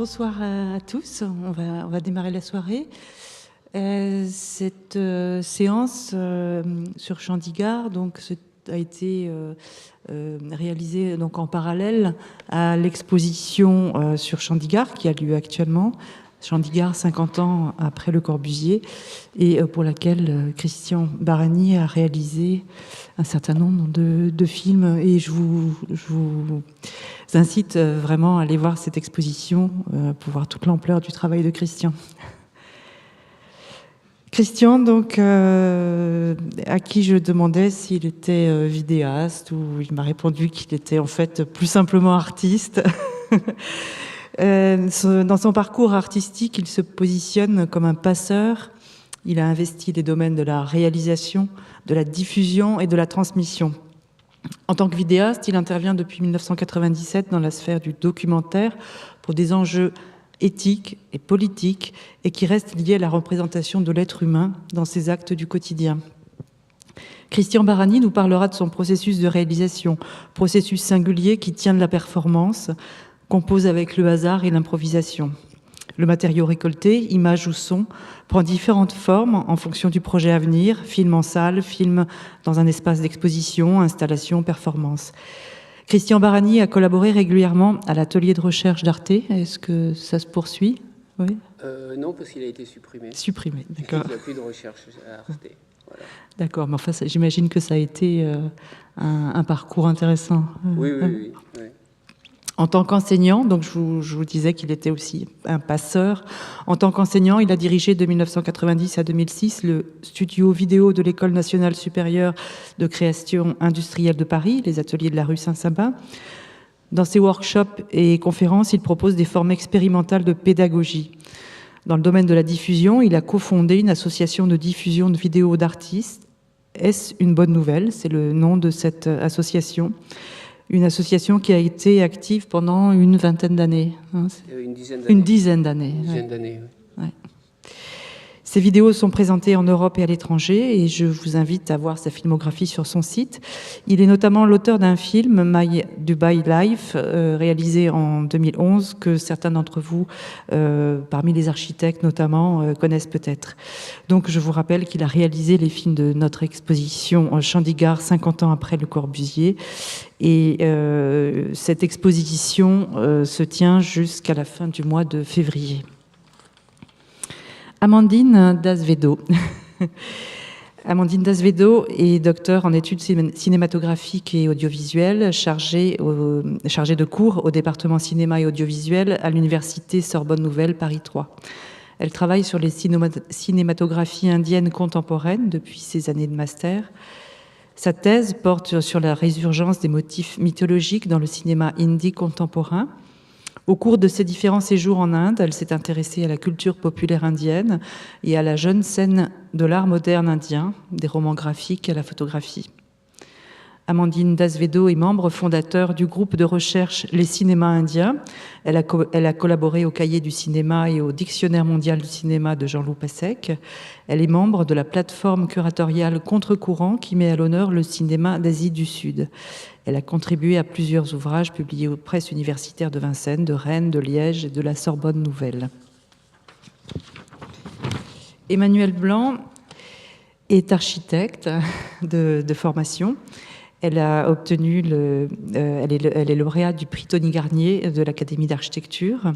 Bonsoir à tous. On va démarrer la soirée. Cette séance sur Chandigarh a été réalisée donc, en parallèle à l'exposition sur Chandigarh qui a lieu actuellement. Chandigarh, 50 ans après Le Corbusier, et pour laquelle Christian Barani a réalisé un certain nombre de films. Et je vous incite vraiment à aller voir cette exposition pour voir toute l'ampleur du travail de Christian. Christian, donc, à qui je demandais s'il était vidéaste, ou il m'a répondu qu'il était en fait plus simplement artiste. Dans son parcours artistique, il se positionne comme un passeur. Il a investi les domaines de la réalisation, de la diffusion et de la transmission. En tant que vidéaste, il intervient depuis 1997 dans la sphère du documentaire pour des enjeux éthiques et politiques et qui restent liés à la représentation de l'être humain dans ses actes du quotidien. Christian Barani nous parlera de son processus de réalisation, processus singulier qui tient de la performance, compose avec le hasard et l'improvisation. Le matériau récolté, image ou son, prend différentes formes en fonction du projet à venir, film en salle, film dans un espace d'exposition, installation, performance. Christian Barani a collaboré régulièrement à l'atelier de recherche d'Arte. Est-ce que ça se poursuit? Oui. Non, parce qu'il a été supprimé. Supprimé, d'accord. Il n'y a plus de recherche à Arte. Voilà. D'accord, mais enfin, j'imagine que ça a été un parcours intéressant. Oui. En tant qu'enseignant, donc je vous disais qu'il était aussi un passeur. En tant qu'enseignant, il a dirigé de 1990 à 2006 le studio vidéo de l'École nationale supérieure de création industrielle de Paris, les ateliers de la rue Saint-Sabin. Dans ses workshops et conférences, il propose des formes expérimentales de pédagogie. Dans le domaine de la diffusion, il a cofondé une association de diffusion de vidéos d'artistes. Est-ce une bonne nouvelle? C'est le nom de cette association. Une association qui a été active pendant une vingtaine d'années. Une dizaine d'années. Une dizaine d'années. Une dizaine d'années, oui. Ouais. Ces vidéos sont présentées en Europe et à l'étranger et je vous invite à voir sa filmographie sur son site. Il est notamment l'auteur d'un film, My Dubai Life, réalisé en 2011, que certains d'entre vous, parmi les architectes notamment, connaissent peut-être. Donc je vous rappelle qu'il a réalisé les films de notre exposition Chandigarh, 50 ans après Le Corbusier. Et cette exposition se tient jusqu'à la fin du mois de février. Amandine Dasvedo. Amandine Dasvedo est docteure en études cinématographiques et audiovisuelles, chargée de cours au département cinéma et audiovisuel à l'université Sorbonne Nouvelle Paris 3. Elle travaille sur les cinématographies indiennes contemporaines depuis ses années de master. Sa thèse porte sur la résurgence des motifs mythologiques dans le cinéma hindi contemporain. Au cours de ses différents séjours en Inde, elle s'est intéressée à la culture populaire indienne et à la jeune scène de l'art moderne indien, des romans graphiques à la photographie. Amandine Dasvedo est membre fondateur du groupe de recherche Les Cinémas Indiens. Elle a collaboré au Cahier du cinéma et au Dictionnaire mondial du cinéma de Jean-Loup Passec. Elle est membre de la plateforme curatoriale Contre-courant qui met à l'honneur le cinéma d'Asie du Sud. Elle a contribué à plusieurs ouvrages publiés aux presses universitaires de Vincennes, de Rennes, de Liège et de la Sorbonne Nouvelle. Emmanuelle Blanc est architecte de formation. Elle a obtenu elle est lauréate du prix Tony Garnier de l'Académie d'architecture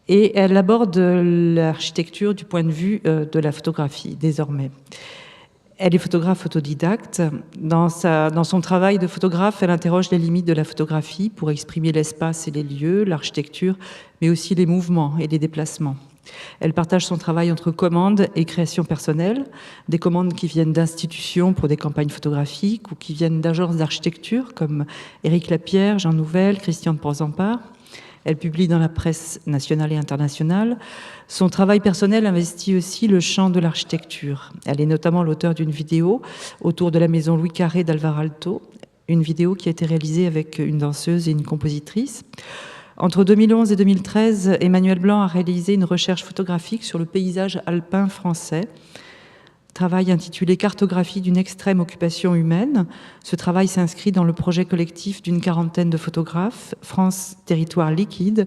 et elle aborde l'architecture du point de vue de la photographie désormais. Elle est photographe autodidacte. Dans son travail de photographe, elle interroge les limites de la photographie pour exprimer l'espace et les lieux, l'architecture, mais aussi les mouvements et les déplacements. Elle partage son travail entre commandes et création personnelle, des commandes qui viennent d'institutions pour des campagnes photographiques ou qui viennent d'agences d'architecture comme Éric Lapierre, Jean Nouvel, Christian de Porzampar. Elle publie dans la presse nationale et internationale. Son travail personnel investit aussi le champ de l'architecture. Elle est notamment l'auteure d'une vidéo autour de la maison Louis Carré d'Alvar Aalto, une vidéo qui a été réalisée avec une danseuse et une compositrice. Entre 2011 et 2013, Emmanuelle Blanc a réalisé une recherche photographique sur le paysage alpin français. Travail intitulé « Cartographie d'une extrême occupation humaine ». Ce travail s'inscrit dans le projet collectif d'une quarantaine de photographes, France Territoire Liquide,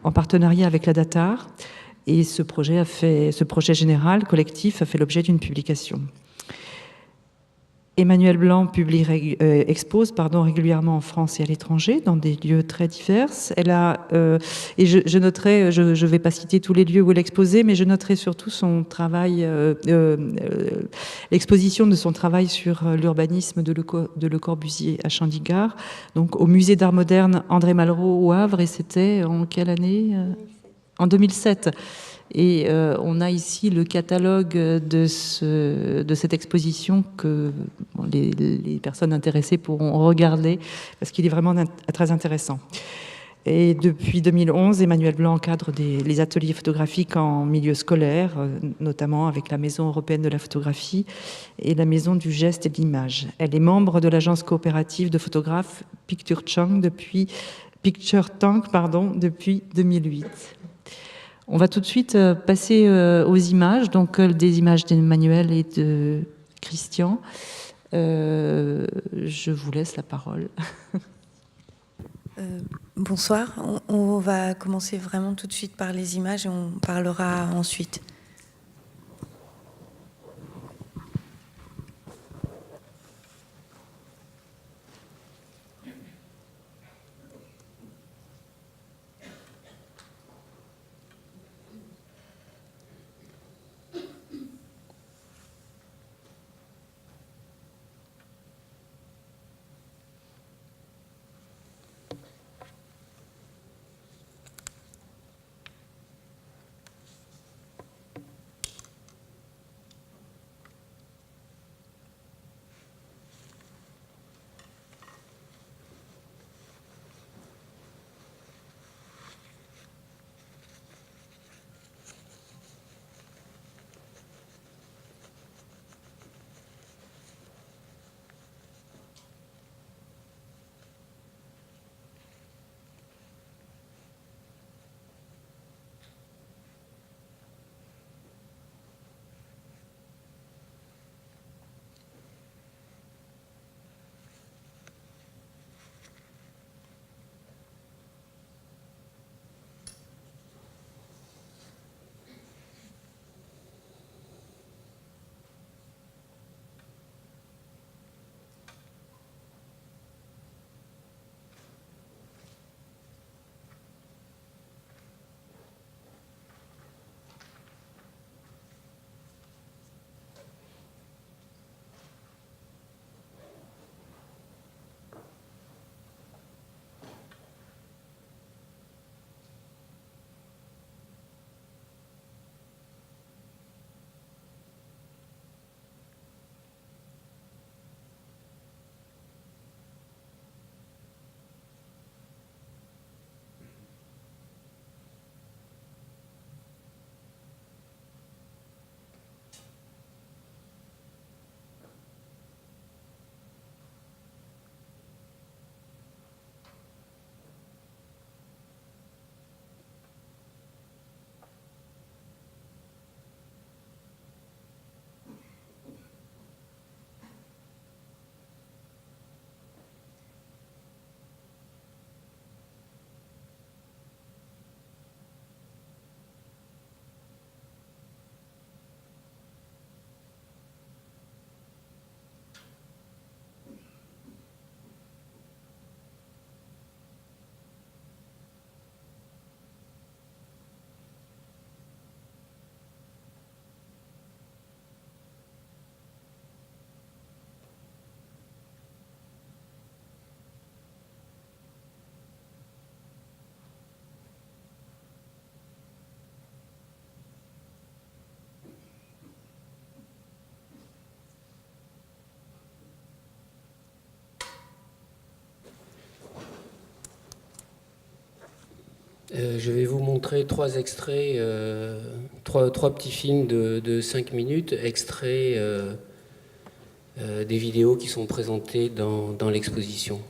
en partenariat avec la Datar. Et ce projet général, collectif, a fait l'objet d'une publication. Emmanuelle Blanc expose régulièrement en France et à l'étranger, dans des lieux très divers. Elle a, et je noterai, je ne vais pas citer tous les lieux où elle exposait, mais je noterai surtout son travail, l'exposition de son travail sur l'urbanisme de Le Corbusier à Chandigarh, donc au musée d'art moderne André Malraux au Havre, et c'était en quelle année ? 2007. En 2007. Et on a ici le catalogue de cette exposition que les personnes intéressées pourront regarder, parce qu'il est vraiment très intéressant. Et depuis 2011, Emmanuelle Blanc encadre les ateliers photographiques en milieu scolaire, notamment avec la Maison européenne de la photographie et la Maison du geste et de l'image. Elle est membre de l'agence coopérative de photographes Picture Tank depuis 2008. On va tout de suite passer aux images, donc des images d'Emmanuelle et de Christian. Je vous laisse la parole. Bonsoir, on va commencer vraiment tout de suite par les images et on parlera ensuite. Je vais vous montrer trois extraits, trois petits films de 5 minutes, extraits des vidéos qui sont présentées dans l'exposition.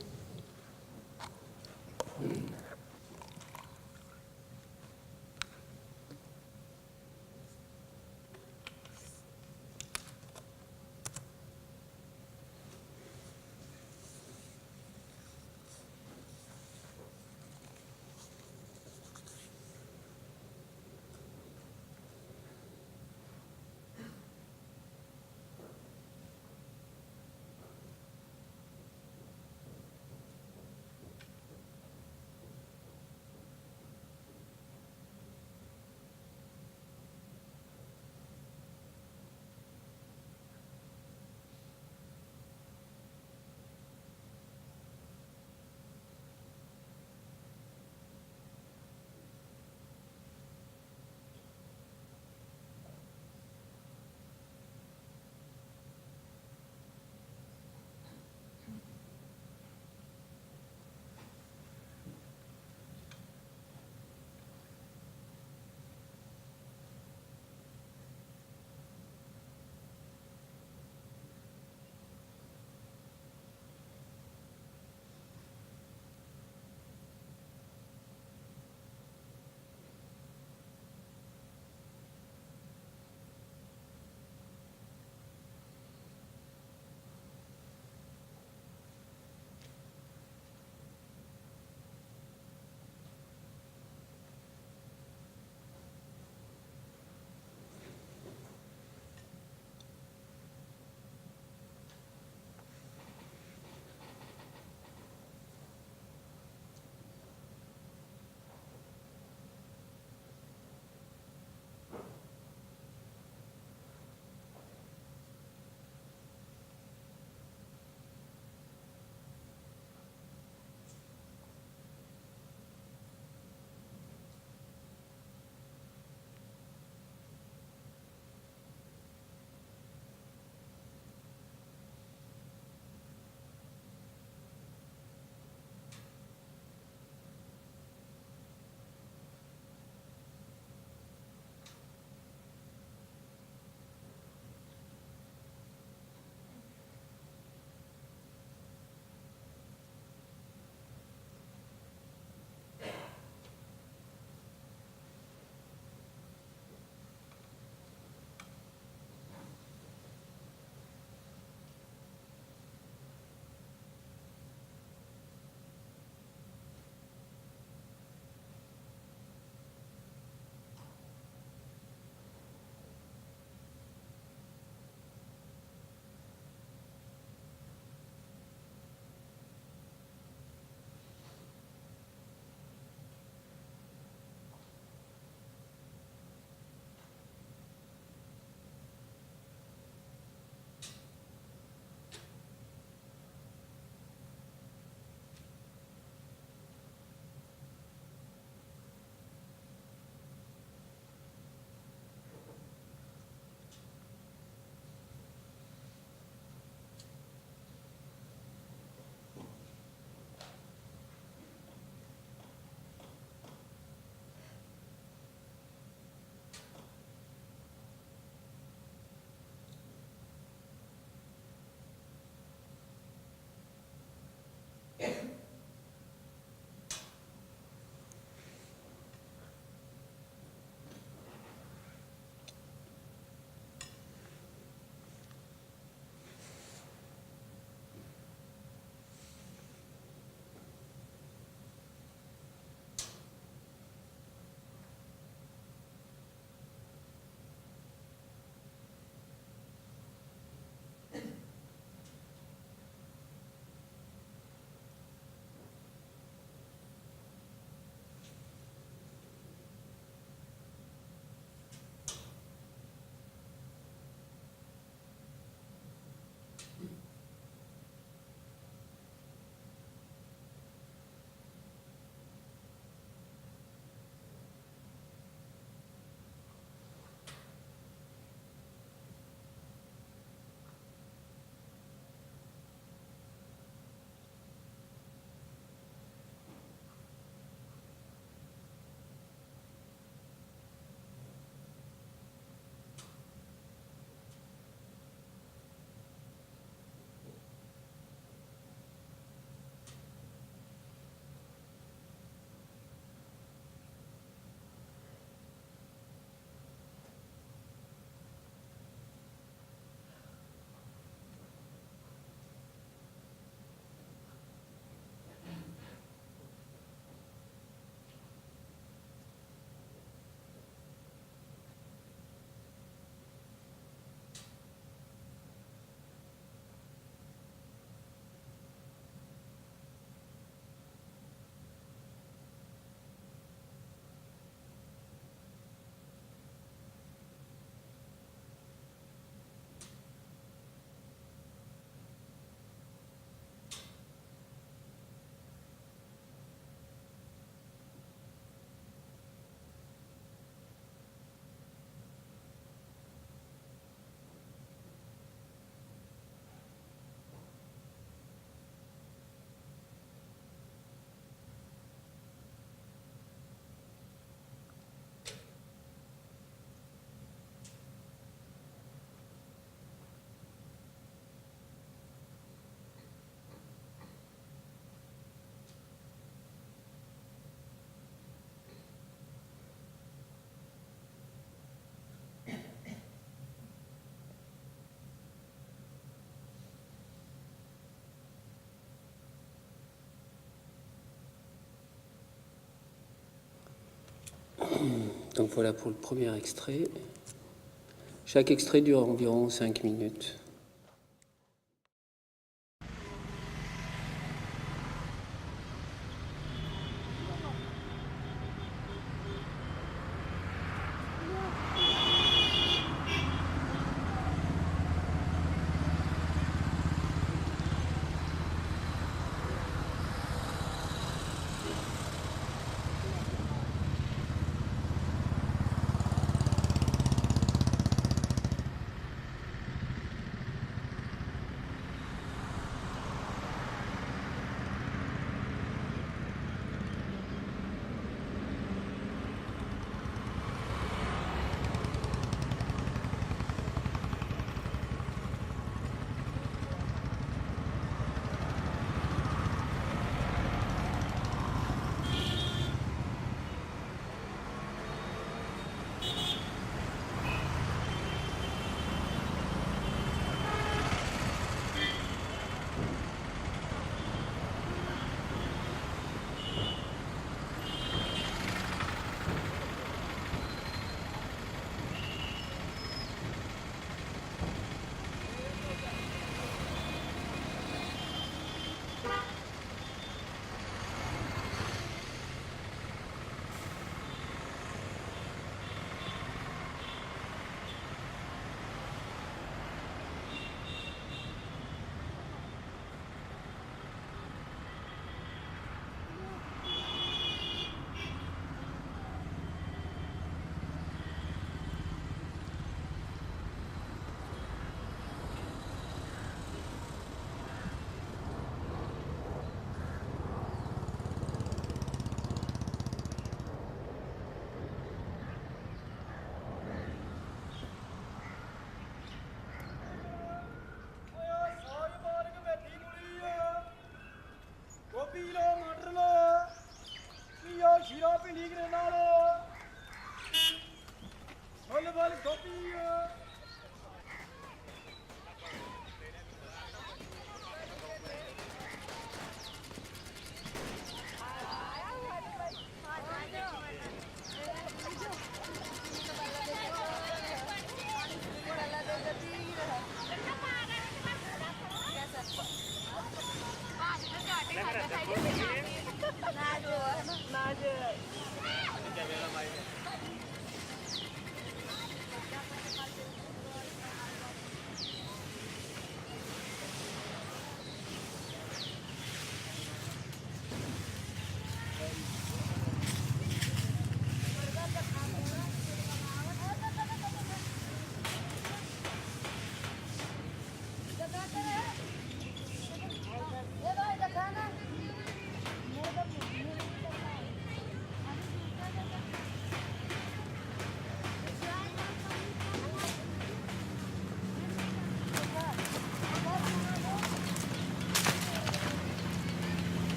Donc voilà pour le premier extrait. Chaque extrait dure environ 5 minutes.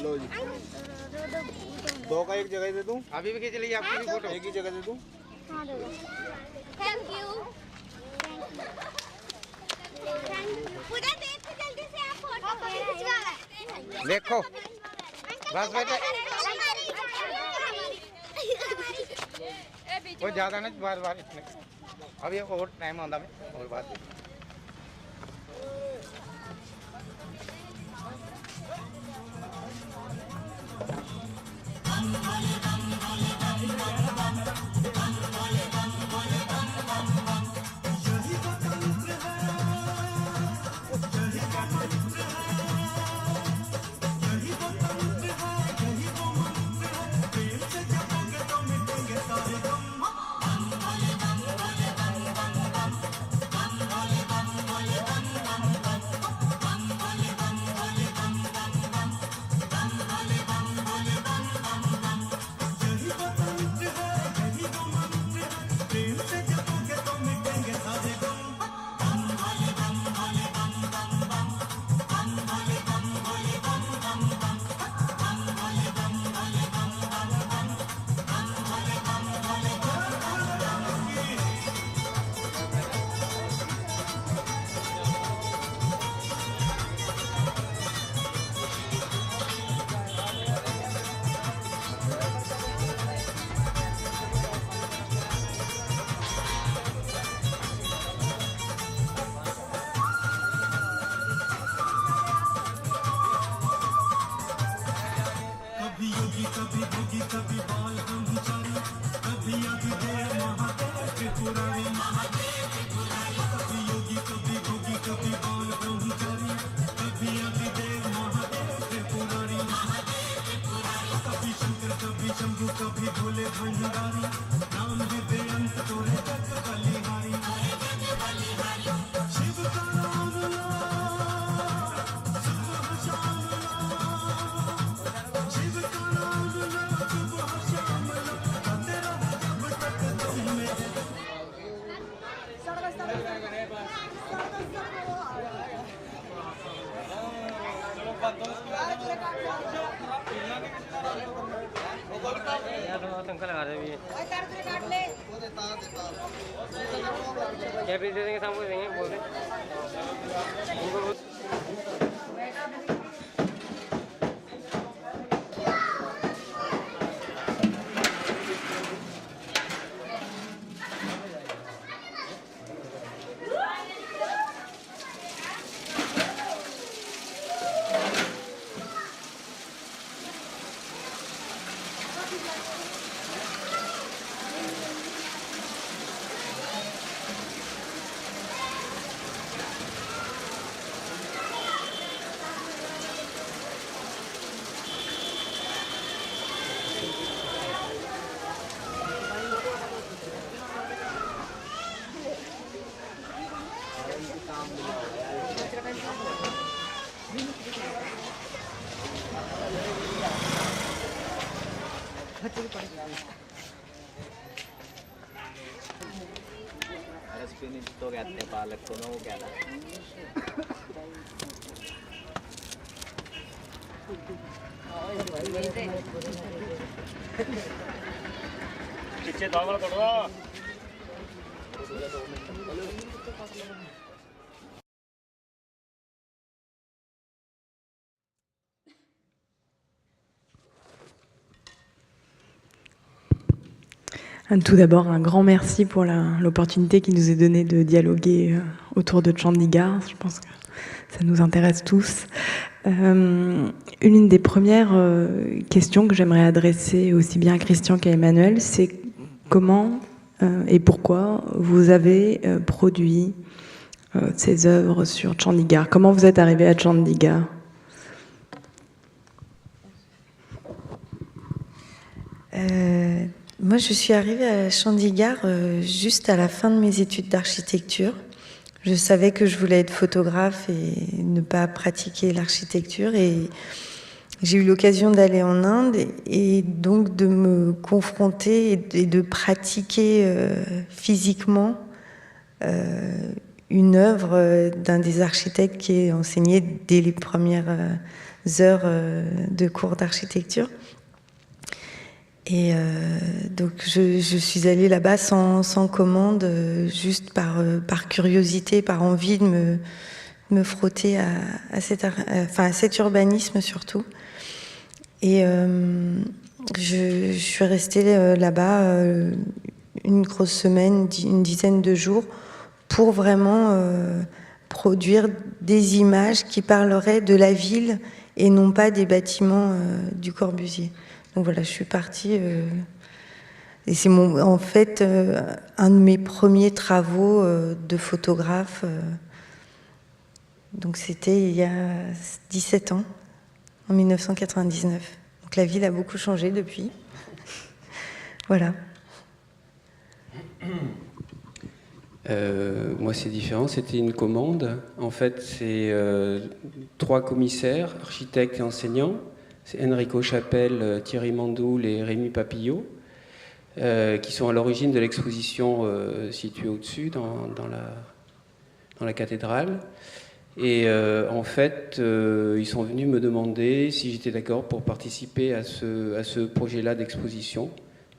लो जी, दो का एक जगह दे दूं? अभी भी खींच लीजिए, आपकी भी फोटो एक ही जगह दे दूं? हाँ दे दो। Thank you. पूरा देखो जल्दी से, आप फोटो खिंचवा। देखो बस बेटे, वो ज्यादा नहीं, बार बार इतने अभी और टाइम आंदा में और बात क्या पीछे देंगे, सामने देंगे, बोल दे उनको। स्पिनिच तो कहते हैं पालक को ना, वो क्या था पीछे दावल करो। Tout d'abord, un grand merci pour l'opportunité qui nous est donnée de dialoguer autour de Chandigarh. Je pense que ça nous intéresse tous. Une des premières questions que j'aimerais adresser aussi bien à Christian qu'à Emmanuel, c'est comment et pourquoi vous avez produit ces œuvres sur Chandigarh. Comment vous êtes arrivé à Chandigarh ? Moi, je suis arrivée à Chandigarh juste à la fin de mes études d'architecture. Je savais que je voulais être photographe et ne pas pratiquer l'architecture. Et j'ai eu l'occasion d'aller en Inde et donc de me confronter et de pratiquer physiquement une œuvre d'un des architectes qui est enseigné dès les premières heures de cours d'architecture. Et donc je suis allée là-bas sans commande, juste par curiosité, par envie de me frotter à cet urbanisme surtout. Et je suis restée là-bas une grosse semaine, une dizaine de jours, pour vraiment produire des images qui parleraient de la ville et non pas des bâtiments du Corbusier. Donc voilà, je suis partie, et c'est en fait un de mes premiers travaux de photographe. Donc c'était il y a 17 ans, en 1999. Donc la ville a beaucoup changé depuis. Voilà. Moi, c'est différent. C'était une commande. En fait, c'est 3 commissaires, architectes et enseignants. C'est Enrico Chapelle, Thierry Mandoul et Rémi Papillot, qui sont à l'origine de l'exposition située au-dessus, dans la cathédrale. Et en fait, ils sont venus me demander si j'étais d'accord pour participer à ce projet-là d'exposition.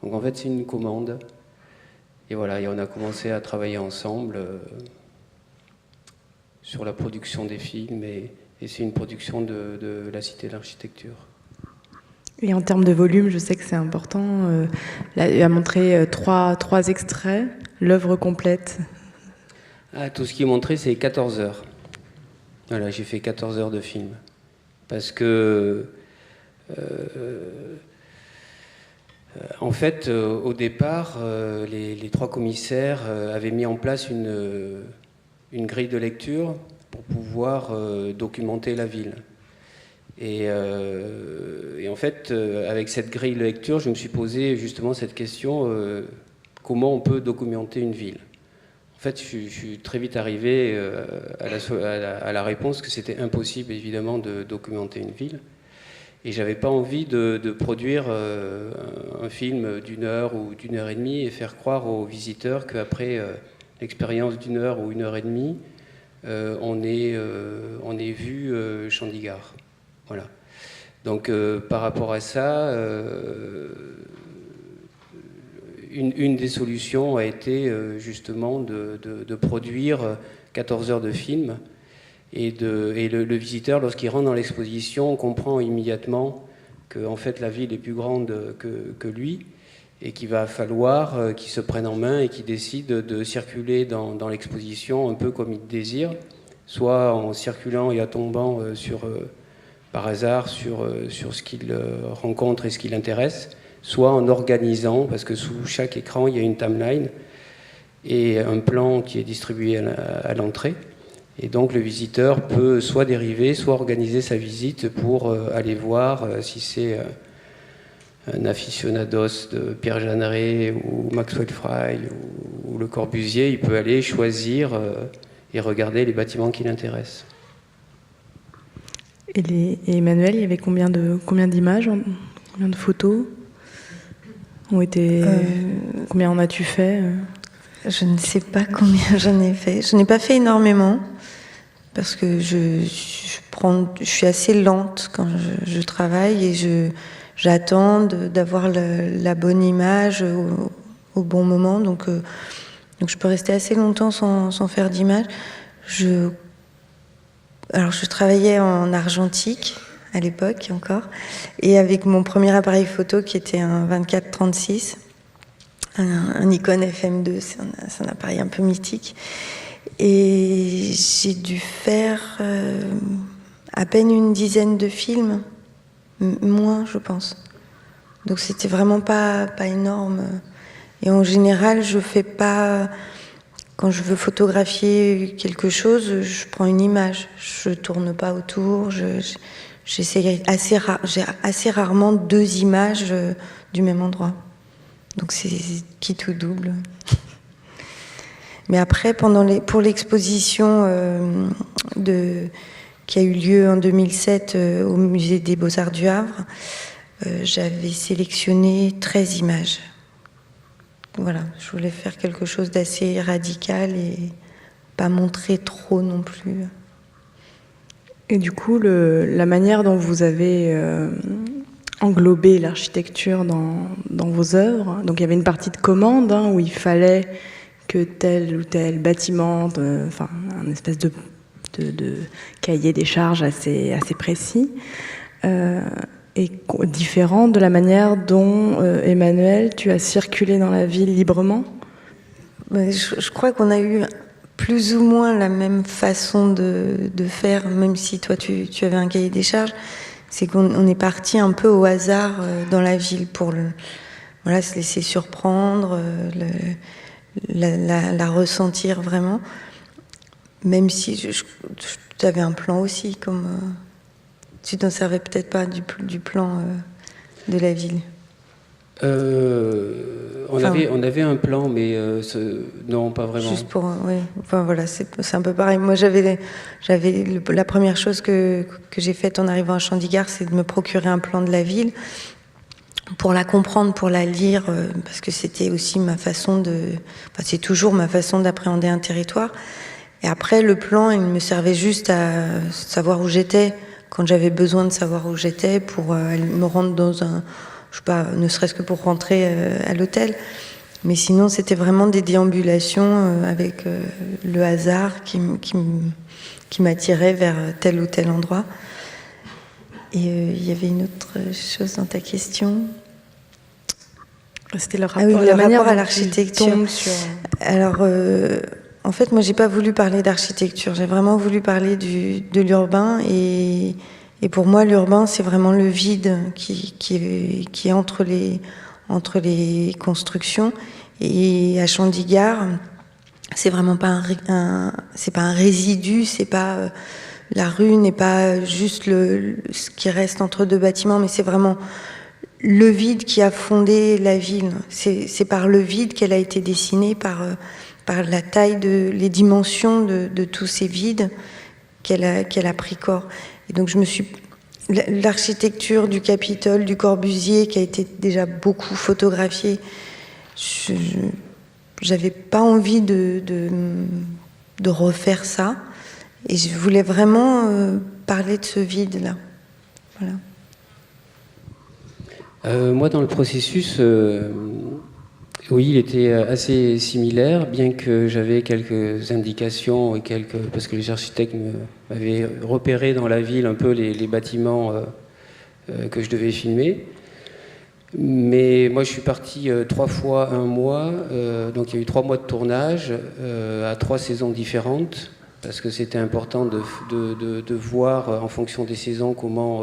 Donc en fait, c'est une commande. Et voilà, et on a commencé à travailler ensemble sur la production des films, et c'est une production de la Cité de l'Architecture. Et en termes de volume, je sais que c'est important. Là, il a montré trois extraits, l'œuvre complète. Tout ce qui est montré, c'est 14 heures. Voilà, j'ai fait 14 heures de film. Parce que, en fait, au départ, les 3 commissaires avaient mis en place une grille de lecture pour pouvoir documenter la ville. Et en fait, avec cette grille de lecture, je me suis posé justement cette question, comment on peut documenter une ville ? En fait, je suis très vite arrivé à la réponse que c'était impossible, évidemment, de documenter une ville. Et j'avais pas envie de produire un film d'1 heure ou d'1 heure et demie et faire croire aux visiteurs qu'après l'expérience d'1 heure ou 1 heure et demie, on ait vu Chandigarh. Voilà. Donc, par rapport à ça, une des solutions a été justement de produire 14 heures de film. Et le visiteur, lorsqu'il rentre dans l'exposition, comprend immédiatement que en fait, la ville est plus grande que lui, et qu'il va falloir qu'il se prenne en main et qu'il décide de circuler dans l'exposition un peu comme il désire, soit en circulant et en tombant par hasard sur ce qu'il rencontre et ce qui l'intéresse, soit en organisant, parce que sous chaque écran, il y a une timeline et un plan qui est distribué à l'entrée. Et donc le visiteur peut soit dériver, soit organiser sa visite pour aller voir si c'est un aficionados de Pierre Jeanneret ou Maxwell Fry ou Le Corbusier. Il peut aller choisir et regarder les bâtiments qui l'intéressent. Et Emmanuel, il y avait combien d'images, combien de photos ont été, combien en as-tu fait Je ne sais pas combien j'en ai fait. Je n'ai pas fait énormément parce que je suis assez lente quand je travaille et j'attends d'avoir la bonne image au bon moment. Donc je peux rester assez longtemps sans faire d'image. Alors je travaillais en argentique à l'époque encore, et avec mon premier appareil photo qui était un 24-36, un Nikon FM2, c'est un appareil un peu mythique. Et j'ai dû faire à peine une dizaine de films, moins je pense. Donc c'était vraiment pas énorme. Et en général, je fais pas... Quand je veux photographier quelque chose, je prends une image. Je tourne pas autour. J'ai assez rarement 2 images du même endroit. Donc c'est quitte ou double. Mais après, pour l'exposition qui a eu lieu en 2007 au Musée des Beaux-Arts du Havre, j'avais sélectionné 13 images. voilà, je voulais faire quelque chose d'assez radical et pas montrer trop non plus. Et du coup, la manière dont vous avez englobé l'architecture dans vos œuvres, donc il y avait une partie de commande où il fallait que tel ou tel bâtiment, enfin un espèce de cahier des charges assez précis, et différent de la manière dont, Emmanuel, tu as circulé dans la ville librement. Je crois qu'on a eu plus ou moins la même façon de faire, même si toi tu avais un cahier des charges. C'est qu'on est parti un peu au hasard dans la ville pour se laisser surprendre, la ressentir vraiment. Même si tu avais un plan aussi, comme tu t'en servais peut-être pas du plan de la ville. On avait un plan, mais non, pas vraiment. Juste pour, oui. Enfin voilà, c'est un peu pareil. Moi, la première chose que j'ai faite en arrivant à Chandigarh, c'est de me procurer un plan de la ville pour la comprendre, pour la lire, parce que c'était aussi ma façon c'est toujours ma façon d'appréhender un territoire. Et après, le plan, il me servait juste à savoir où j'étais quand j'avais besoin de savoir où j'étais pour me rendre dans ne serait-ce que pour rentrer à l'hôtel. Mais sinon, c'était vraiment des déambulations avec le hasard qui m'attirait vers tel ou tel endroit. Et il y avait une autre chose dans ta question. C'était le rapport, le rapport à l'architecture. Alors, en fait, moi, j'ai pas voulu parler d'architecture. J'ai vraiment voulu parler de l'urbain. Et pour moi, l'urbain, c'est vraiment le vide qui est entre les constructions. Et à Chandigarh, c'est vraiment pas c'est pas un résidu, c'est pas la rue n'est pas juste ce qui reste entre deux bâtiments, mais c'est vraiment le vide qui a fondé la ville. C'est par le vide qu'elle a été dessinée, par la taille les dimensions de tous ces vides qu'elle a pris corps. Et donc l'architecture du Capitole, du Corbusier, qui a été déjà beaucoup photographiée, j'avais pas envie de refaire ça, et je voulais vraiment parler de ce vide-là. Voilà. Moi, dans le processus, oui, il était assez similaire, bien que j'avais quelques indications parce que les architectes m'avaient repéré dans la ville un peu les bâtiments que je devais filmer. Mais moi, je suis parti 3 fois 1 mois, donc il y a eu 3 mois de tournage à 3 saisons différentes, parce que c'était important de voir en fonction des saisons comment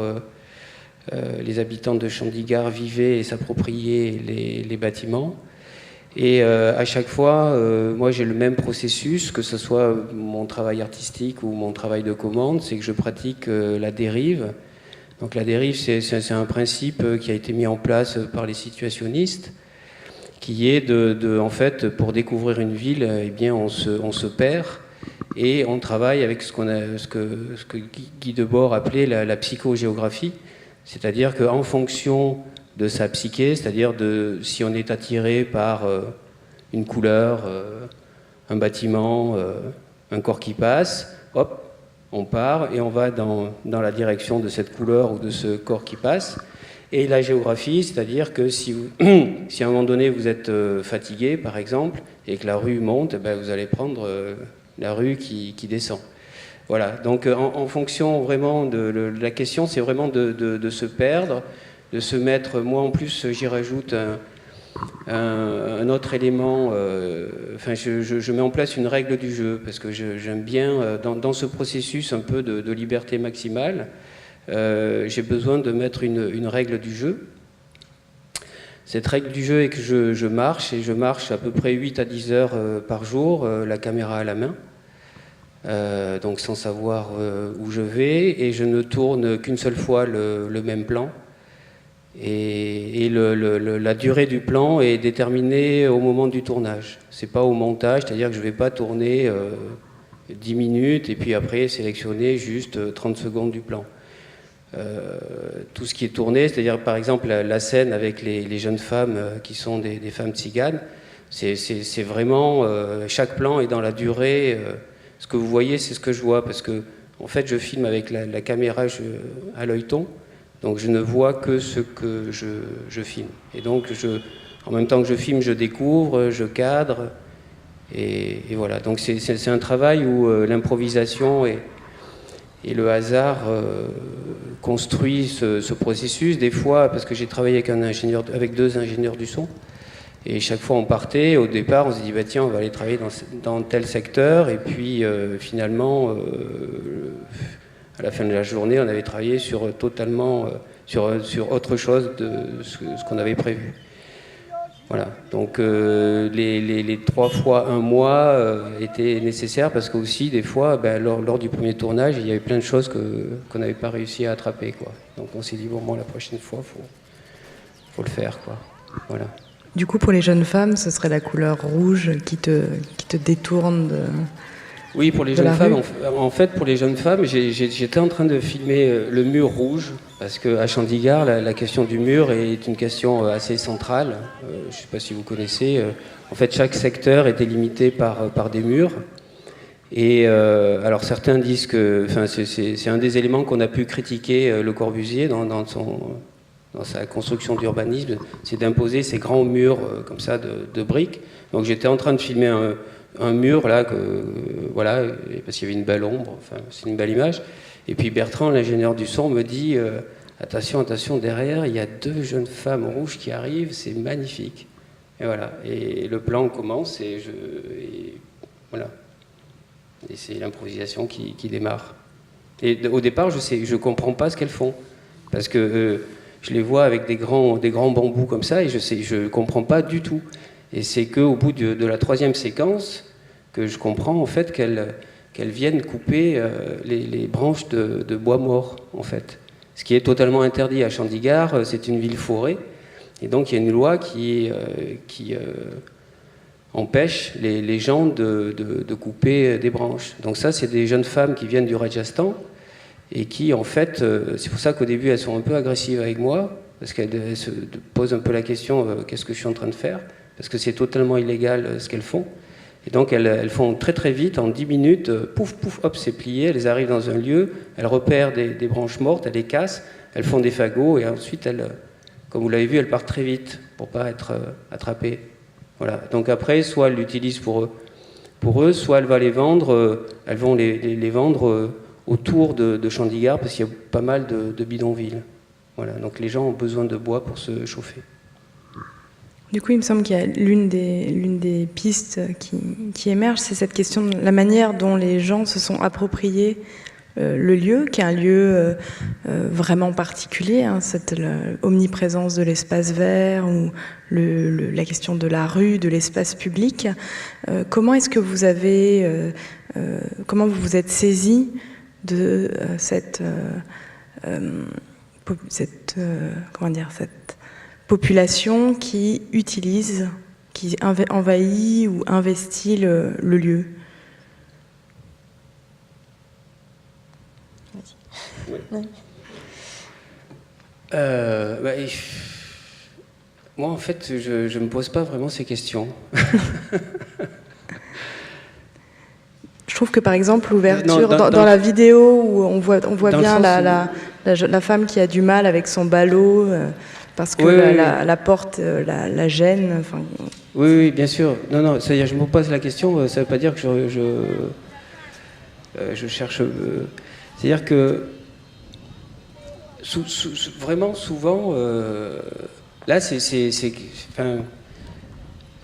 les habitants de Chandigarh vivaient et s'appropriaient les bâtiments. Et à chaque fois, moi j'ai le même processus, que ce soit mon travail artistique ou mon travail de commande, c'est que je pratique la dérive. Donc la dérive, c'est un principe qui a été mis en place par les situationnistes, qui est en fait, pour découvrir une ville, eh bien on se perd et on travaille avec ce que Guy Debord appelait la psychogéographie, c'est-à-dire qu'en fonction de sa psyché, c'est-à-dire si on est attiré par une couleur, un bâtiment, un corps qui passe, hop, on part et on va dans la direction de cette couleur ou de ce corps qui passe. Et la géographie, c'est-à-dire que si à un moment donné vous êtes fatigué, par exemple, et que la rue monte, ben vous allez prendre la rue qui descend. Voilà, donc en fonction vraiment de la question, c'est vraiment de se perdre, de se mettre, moi en plus j'y rajoute un autre élément, je mets en place une règle du jeu, parce que j'aime bien, dans ce processus un peu de liberté maximale, j'ai besoin de mettre une règle du jeu. Cette règle du jeu est que je marche à peu près 8 à 10 heures par jour, la caméra à la main. Donc sans savoir où je vais, et je ne tourne qu'une seule fois le même plan. Et la durée du plan est déterminée au moment du tournage. C'est pas au montage, c'est-à-dire que je ne vais pas tourner 10 minutes et puis après sélectionner juste 30 secondes du plan. Tout ce qui est tourné, c'est-à-dire par exemple la scène avec les jeunes femmes qui sont des femmes tziganes, C'est vraiment, chaque plan est dans la durée. Ce que vous voyez, c'est ce que je vois, parce que en fait, je filme avec la caméra à l'œilleton, donc je ne vois que ce que je filme. Et donc, en même temps que je filme, je découvre, je cadre, et voilà. Donc c'est un travail où l'improvisation et le hasard construit ce processus. Des fois, parce que j'ai travaillé avec 2 ingénieurs du son, et chaque fois on partait, au départ on se dit bah tiens on va aller travailler dans tel secteur, et puis finalement à la fin de la journée on avait travaillé sur autre chose de ce qu'on avait prévu. Voilà, donc les 3 fois 1 mois étaient nécessaires, parce que aussi des fois lors du premier tournage il y avait plein de choses qu'on n'avait pas réussi à attraper, quoi. Donc on s'est dit bon la prochaine fois faut le faire, quoi. Voilà. Du coup, pour les jeunes femmes, ce serait la couleur rouge qui te détourne de... Oui, pour les jeunes femmes, en fait, pour les jeunes femmes, j'étais en train de filmer le mur rouge, parce qu'à Chandigarh, la question du mur est une question assez centrale. Je ne sais pas si vous connaissez. En fait, chaque secteur est délimité par des murs. Et alors, certains disent que c'est un des éléments qu'on a pu critiquer Le Corbusier dans sa construction d'urbanisme, c'est d'imposer ces grands murs comme ça de briques. Donc j'étais en train de filmer un mur là, voilà, parce qu'il y avait une belle ombre, enfin c'est une belle image. Et puis Bertrand, l'ingénieur du son, me dit attention, derrière, il y a 2 jeunes femmes rouges qui arrivent, c'est magnifique. Et voilà, et le plan commence et voilà. Et c'est l'improvisation qui démarre. Et au départ, je comprends pas ce qu'elles font, parce que je les vois avec des grands bambous comme ça, et je comprends pas du tout. Et c'est qu'au bout de la 3e séquence que je comprends en fait qu'elles viennent couper les branches de bois mort, en fait. Ce qui est totalement interdit à Chandigarh, c'est une ville forêt, et donc il y a une loi qui empêche les gens de couper des branches. Donc ça, c'est des jeunes femmes qui viennent du Rajasthan, et qui, en fait, c'est pour ça qu'au début, elles sont un peu agressives avec moi, parce qu'elles se posent un peu la question, qu'est-ce que je suis en train de faire? Parce que c'est totalement illégal ce qu'elles font. Et donc, elles font très très vite, en 10 minutes, pouf, pouf, hop, c'est plié, elles arrivent dans un lieu, elles repèrent des branches mortes, elles les cassent, elles font des fagots, et ensuite, comme vous l'avez vu, elles partent très vite, pour pas être attrapées. Voilà. Donc après, soit elles l'utilisent pour eux, soit elles vont les vendre, elles vont les vendre autour de Chandigarh, parce qu'il y a pas mal de bidonvilles. Voilà, donc les gens ont besoin de bois pour se chauffer. Du coup, il me semble qu'il y a l'une des pistes qui émerge, c'est cette question de la manière dont les gens se sont appropriés le lieu, qui est un lieu vraiment particulier, hein, cette omniprésence de l'espace vert, ou la question de la rue, de l'espace public. Comment est-ce que vous avez... comment vous vous êtes saisi de cette population qui utilise, qui envahit ou investit le lieu? Oui. Moi, en fait, je ne me pose pas vraiment ces questions. Je trouve que, par exemple, l'ouverture, dans la vidéo où on voit bien la femme qui a du mal avec son ballot, parce que la porte la gêne. Enfin... Oui, bien sûr. Non, c'est-à-dire, je me pose la question, ça ne veut pas dire que je cherche... c'est-à-dire que vraiment souvent, là,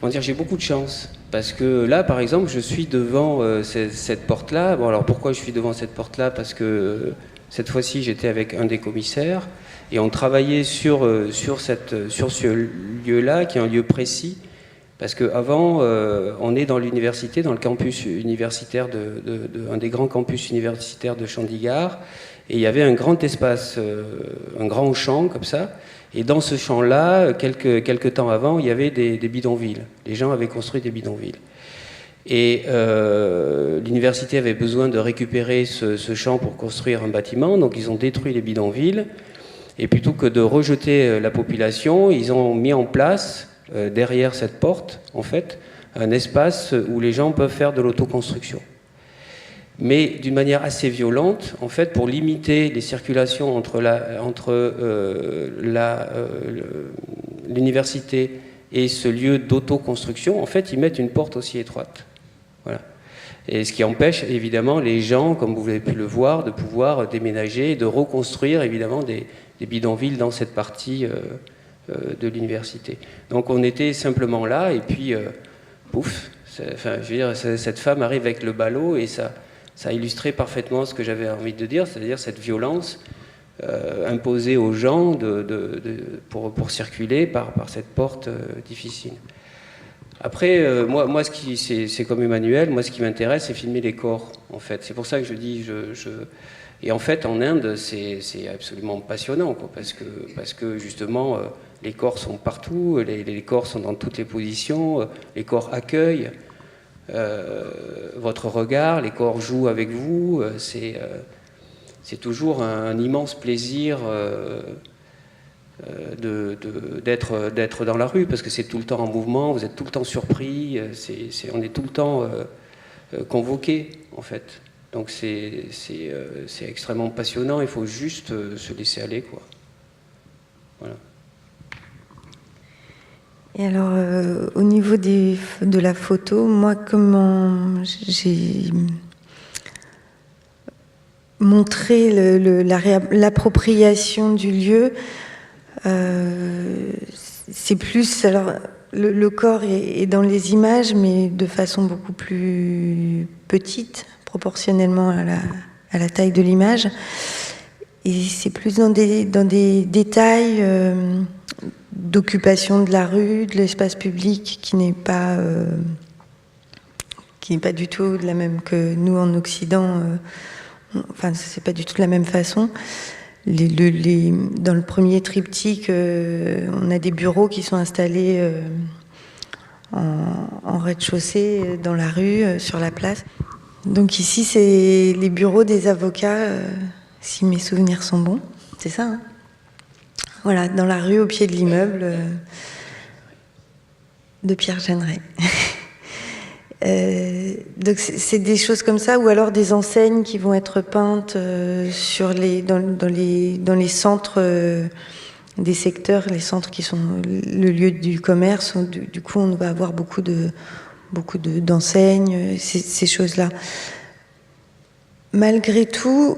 comment dire, j'ai beaucoup de chance. Parce que là, par exemple, je suis devant cette porte-là. Bon, alors pourquoi je suis devant cette porte-là? Parce que cette fois-ci, j'étais avec un des commissaires et on travaillait sur ce lieu-là, qui est un lieu précis. Parce qu'avant, on est dans l'université, dans le campus universitaire, un des grands campus universitaires de Chandigarh. Et il y avait un grand espace, un grand champ comme ça. Et dans ce champ-là, quelques temps avant, il y avait des bidonvilles. Les gens avaient construit des bidonvilles. Et l'université avait besoin de récupérer ce champ pour construire un bâtiment. Donc ils ont détruit les bidonvilles. Et plutôt que de rejeter la population, ils ont mis en place derrière cette porte, en fait, un espace où les gens peuvent faire de l'autoconstruction. Mais d'une manière assez violente, en fait, pour limiter les circulations entre l'université et ce lieu d'autoconstruction, en fait, ils mettent une porte aussi étroite. Voilà. Et ce qui empêche, évidemment, les gens, comme vous avez pu le voir, de pouvoir déménager et de reconstruire, évidemment, des bidonvilles dans cette partie de l'université. Donc on était simplement là, et puis, pouf, enfin, je veux dire, cette femme arrive avec le ballot, et ça a illustré parfaitement ce que j'avais envie de dire, c'est-à-dire cette violence imposée aux gens pour circuler par cette porte difficile. Après, moi c'est comme Emmanuel, moi ce qui m'intéresse, c'est filmer les corps, en fait. C'est pour ça que je dis, et en fait, en Inde, c'est absolument passionnant, quoi, parce que justement, les corps sont partout, les corps sont dans toutes les positions, les corps accueillent votre regard, les corps jouent avec vous, c'est toujours un immense plaisir d'être dans la rue, parce que c'est tout le temps en mouvement, vous êtes tout le temps surpris, on est tout le temps convoqué, en fait. Donc c'est extrêmement passionnant, il faut juste se laisser aller, quoi. Voilà. Et alors, au niveau de la photo, moi, comment j'ai montré l'appropriation du lieu, c'est plus... Alors, le corps est dans les images, mais de façon beaucoup plus petite, proportionnellement à la taille de l'image. Et c'est plus dans des détails d'occupation de la rue, de l'espace public, qui n'est pas du tout de la même que nous en Occident. Enfin, c'est pas du tout de la même façon. Dans le premier triptyque, on a des bureaux qui sont installés en rez-de-chaussée, dans la rue, sur la place. Donc ici, c'est les bureaux des avocats, si mes souvenirs sont bons. C'est ça, hein ? Voilà, dans la rue, au pied de l'immeuble de Pierre Jeanneret. Donc c'est des choses comme ça, ou alors des enseignes qui vont être peintes dans les centres des secteurs, les centres qui sont le lieu du commerce. Du coup, on va avoir beaucoup d'enseignes, ces choses-là. Malgré tout,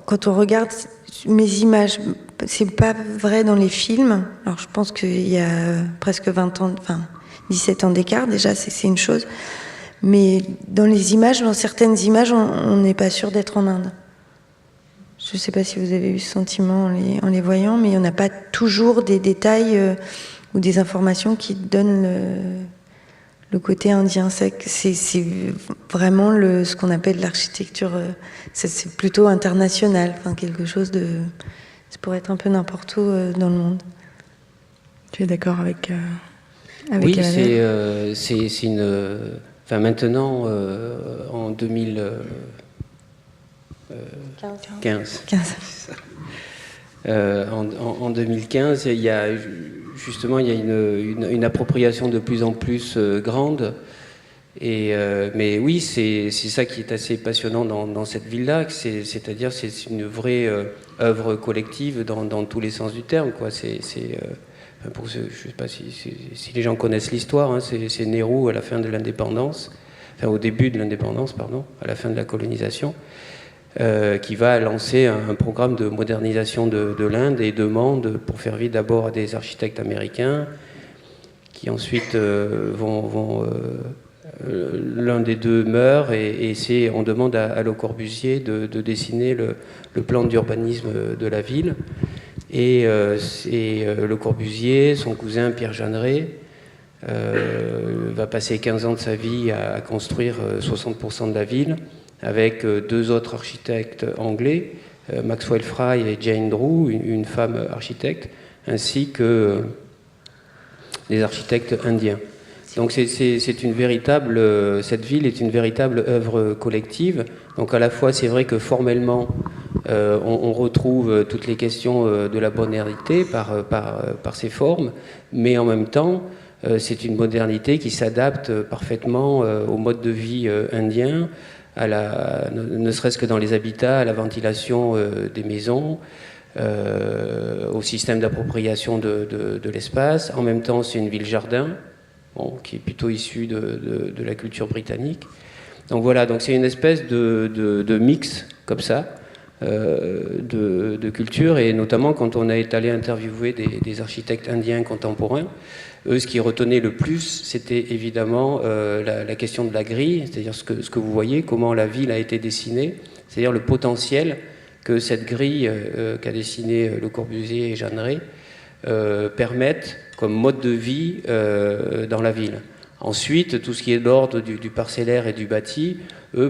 quand on regarde mes images, c'est pas vrai dans les films. Alors je pense qu'il y a presque 20 ans, enfin 17 ans d'écart, déjà, c'est une chose. Mais dans les images, dans certaines images, on n'est pas sûr d'être en Inde. Je ne sais pas si vous avez eu ce sentiment en les voyant, mais il n'y en a pas toujours des détails ou des informations qui donnent le côté indien. C'est vraiment ce qu'on appelle l'architecture, c'est plutôt international, enfin quelque chose de... Ça pourrait être un peu n'importe où dans le monde. Tu es d'accord avec oui, c'est une... Enfin, maintenant, en 2015. En 2015, il y a une appropriation de plus en plus grande. Mais oui, c'est ça qui est assez passionnant dans cette ville-là, c'est-à-dire c'est une vraie œuvre collective dans tous les sens du terme, quoi. Je ne sais pas si les gens connaissent l'histoire, hein, c'est Nehru à la fin de l'indépendance, enfin au début de l'indépendance, pardon, à la fin de la colonisation, qui va lancer un programme de modernisation de l'Inde et demande, pour faire vivre d'abord à des architectes américains, qui ensuite l'un des deux meurt, et on demande à Le Corbusier de dessiner le plan d'urbanisme de la ville. Et Le Corbusier, son cousin Pierre Jeanneret, va passer 15 ans de sa vie à construire 60% de la ville, avec deux autres architectes anglais, Maxwell Fry et Jane Drew, une femme architecte, ainsi que des architectes indiens. Donc cette ville est une véritable œuvre collective. Donc à la fois, c'est vrai que formellement, On retrouve toutes les questions de la modernité par ses formes, mais en même temps, c'est une modernité qui s'adapte parfaitement au mode de vie indien, ne serait-ce que dans les habitats, à la ventilation des maisons, au système d'appropriation de l'espace. En même temps, c'est une ville-jardin, qui est plutôt issue de la culture britannique. Donc voilà, donc c'est une espèce de mix comme ça, de culture, et notamment quand on est allé interviewer des architectes indiens contemporains, eux, ce qui retenait le plus, c'était évidemment la question de la grille, c'est-à-dire ce que vous voyez, comment la ville a été dessinée, c'est-à-dire le potentiel que cette grille qu'a dessinée Le Corbusier et Jeanneret permettent comme mode de vie dans la ville. Ensuite, tout ce qui est d'ordre du parcellaire et du bâti,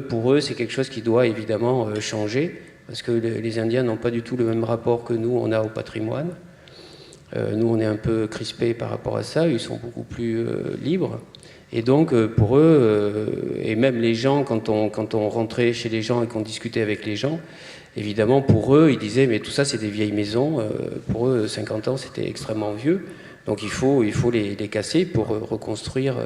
pour eux, c'est quelque chose qui doit évidemment changer, parce que les Indiens n'ont pas du tout le même rapport que nous, on a au patrimoine. Nous, on est un peu crispés par rapport à ça, ils sont beaucoup plus libres. Et donc, pour eux, et même les gens, quand on rentrait chez les gens et qu'on discutait avec les gens, évidemment, pour eux, ils disaient, mais tout ça, c'est des vieilles maisons. Pour eux, 50 ans, c'était extrêmement vieux. Donc, il faut les casser pour reconstruire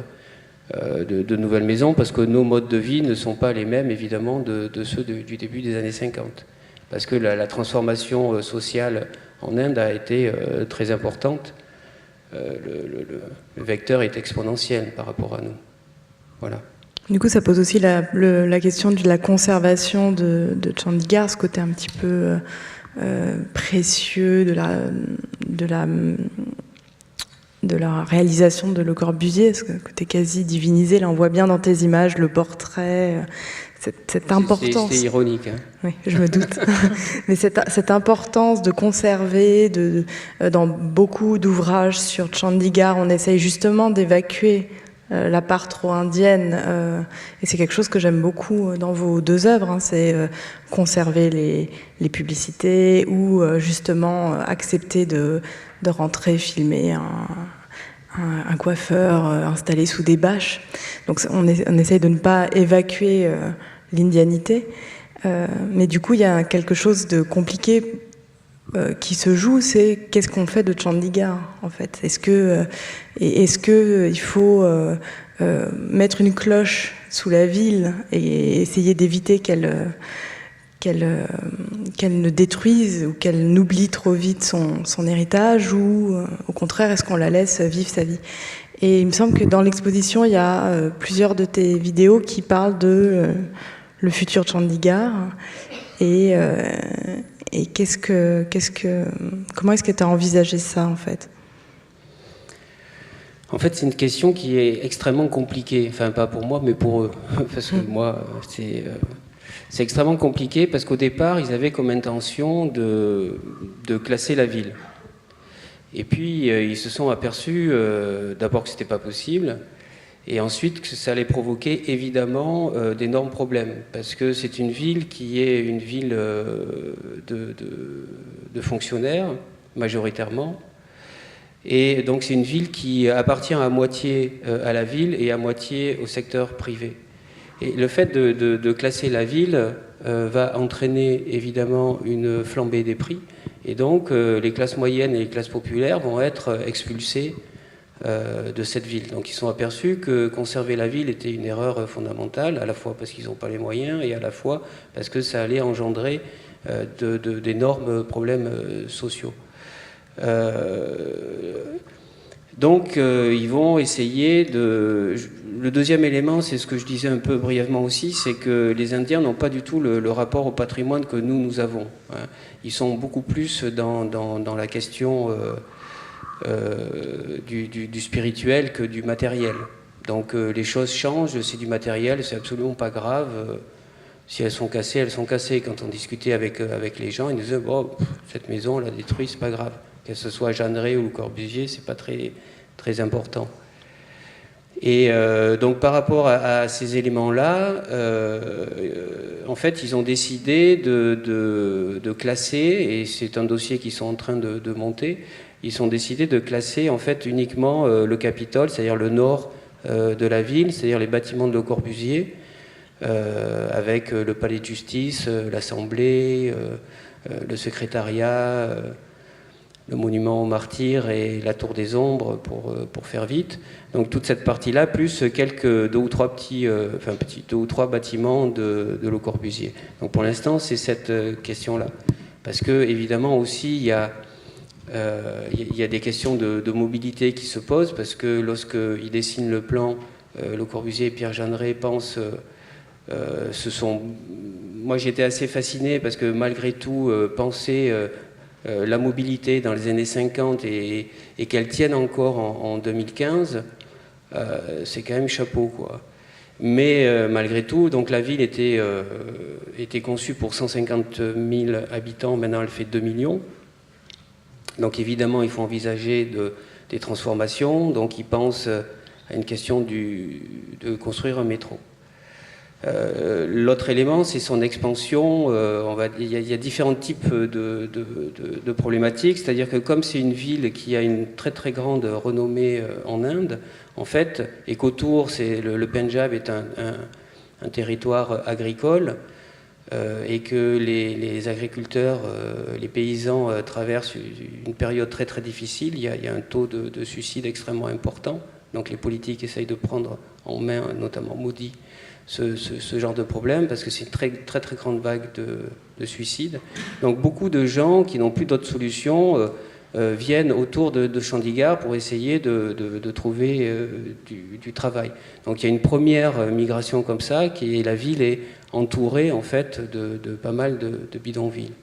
de nouvelles maisons, parce que nos modes de vie ne sont pas les mêmes, évidemment, de ceux du début des années 50. Parce que la transformation sociale en Inde a été très importante. Le vecteur est exponentiel par rapport à nous. Voilà. Du coup, ça pose aussi la question de la conservation de Chandigarh, ce côté un petit peu précieux de la réalisation de Le Corbusier, ce côté quasi divinisé. Là, on voit bien dans tes images le portrait, cette importance. C'est ironique. Hein. Oui, je me doute. Mais cette importance de conserver, dans beaucoup d'ouvrages sur Chandigarh, on essaye justement d'évacuer la part trop indienne. Et c'est quelque chose que j'aime beaucoup dans vos deux œuvres. Hein, c'est conserver les publicités ou justement accepter de rentrer filmer un coiffeur installé sous des bâches. Donc on essaye de ne pas évacuer l'indianité. Mais du coup, il y a quelque chose de compliqué qui se joue, c'est qu'est-ce qu'on fait de Chandigarh, en fait. Est-ce que il faut mettre une cloche sous la ville et essayer d'éviter qu'elle ne détruise ou qu'elle n'oublie trop vite son héritage, ou au contraire, est-ce qu'on la laisse vivre sa vie? Et il me semble que dans l'exposition, il y a plusieurs de tes vidéos qui parlent de le futur Chandigarh. Et comment est-ce que tu as envisagé ça, en fait? En fait, c'est une question qui est extrêmement compliquée. Enfin, pas pour moi, mais pour eux. Parce que moi, c'est extrêmement compliqué, parce qu'au départ, ils avaient comme intention de classer la ville. Et puis, ils se sont aperçus, d'abord que ce n'était pas possible, et ensuite que ça allait provoquer évidemment d'énormes problèmes, parce que c'est une ville qui est une ville de fonctionnaires, majoritairement, et donc c'est une ville qui appartient à moitié à la ville et à moitié au secteur privé. Et le fait de classer la ville va entraîner évidemment une flambée des prix, et donc les classes moyennes et les classes populaires vont être expulsées de cette ville. Donc ils sont aperçus que conserver la ville était une erreur fondamentale, à la fois parce qu'ils n'ont pas les moyens et à la fois parce que ça allait engendrer d'énormes problèmes sociaux. Donc ils vont essayer de... Le deuxième élément, c'est ce que je disais un peu brièvement aussi, c'est que les Indiens n'ont pas du tout le rapport au patrimoine que nous avons. Hein. Ils sont beaucoup plus dans la question du spirituel que du matériel. Donc les choses changent, c'est du matériel, c'est absolument pas grave. Si elles sont cassées, elles sont cassées. Quand on discutait avec les gens, ils nous disaient bon, cette maison, on l'a détruite, c'est pas grave. Que ce soit Jeanneret ou Corbusier, c'est pas très, très important. Et donc par rapport à ces éléments-là, en fait, ils ont décidé de classer, et c'est un dossier qu'ils sont en train de monter. Ils ont décidé de classer en fait uniquement le Capitole, c'est-à-dire le nord de la ville, c'est-à-dire les bâtiments de Le Corbusier, avec le palais de justice, l'Assemblée, le secrétariat, le monument aux martyrs et la tour des ombres, pour faire vite. Donc toute cette partie-là, plus deux ou trois bâtiments de Le Corbusier. Donc pour l'instant, c'est cette question-là. Parce que, évidemment, aussi, il y a des questions de mobilité qui se posent, parce que lorsqu'il dessine le plan, Le Corbusier et Pierre Jeanneret pensent... Moi, j'étais assez fasciné, parce que malgré tout, penser la mobilité dans les années 50 et qu'elle tienne encore en 2015, c'est quand même chapeau, quoi. Mais malgré tout, donc la ville était conçue pour 150 000 habitants, maintenant elle fait 2 millions. Donc évidemment, il faut envisager des transformations, donc ils pensent à une question de construire un métro. L'autre élément, c'est son expansion. Il y a différents types de problématiques, c'est-à-dire que comme c'est une ville qui a une très très grande renommée en Inde, en fait, et qu'autour, le Pendjab est un territoire agricole, et que les agriculteurs, les paysans traversent une période très très difficile, il y a un taux de suicide extrêmement important. Donc les politiques essayent de prendre en main, notamment Modi, ce genre de problème, parce que c'est une très très très grande vague de suicides. Donc beaucoup de gens qui n'ont plus d'autres solutions viennent autour de Chandigarh pour essayer de trouver du travail. Donc il y a une première migration comme ça, la ville est entourée en fait de pas mal de bidonvilles.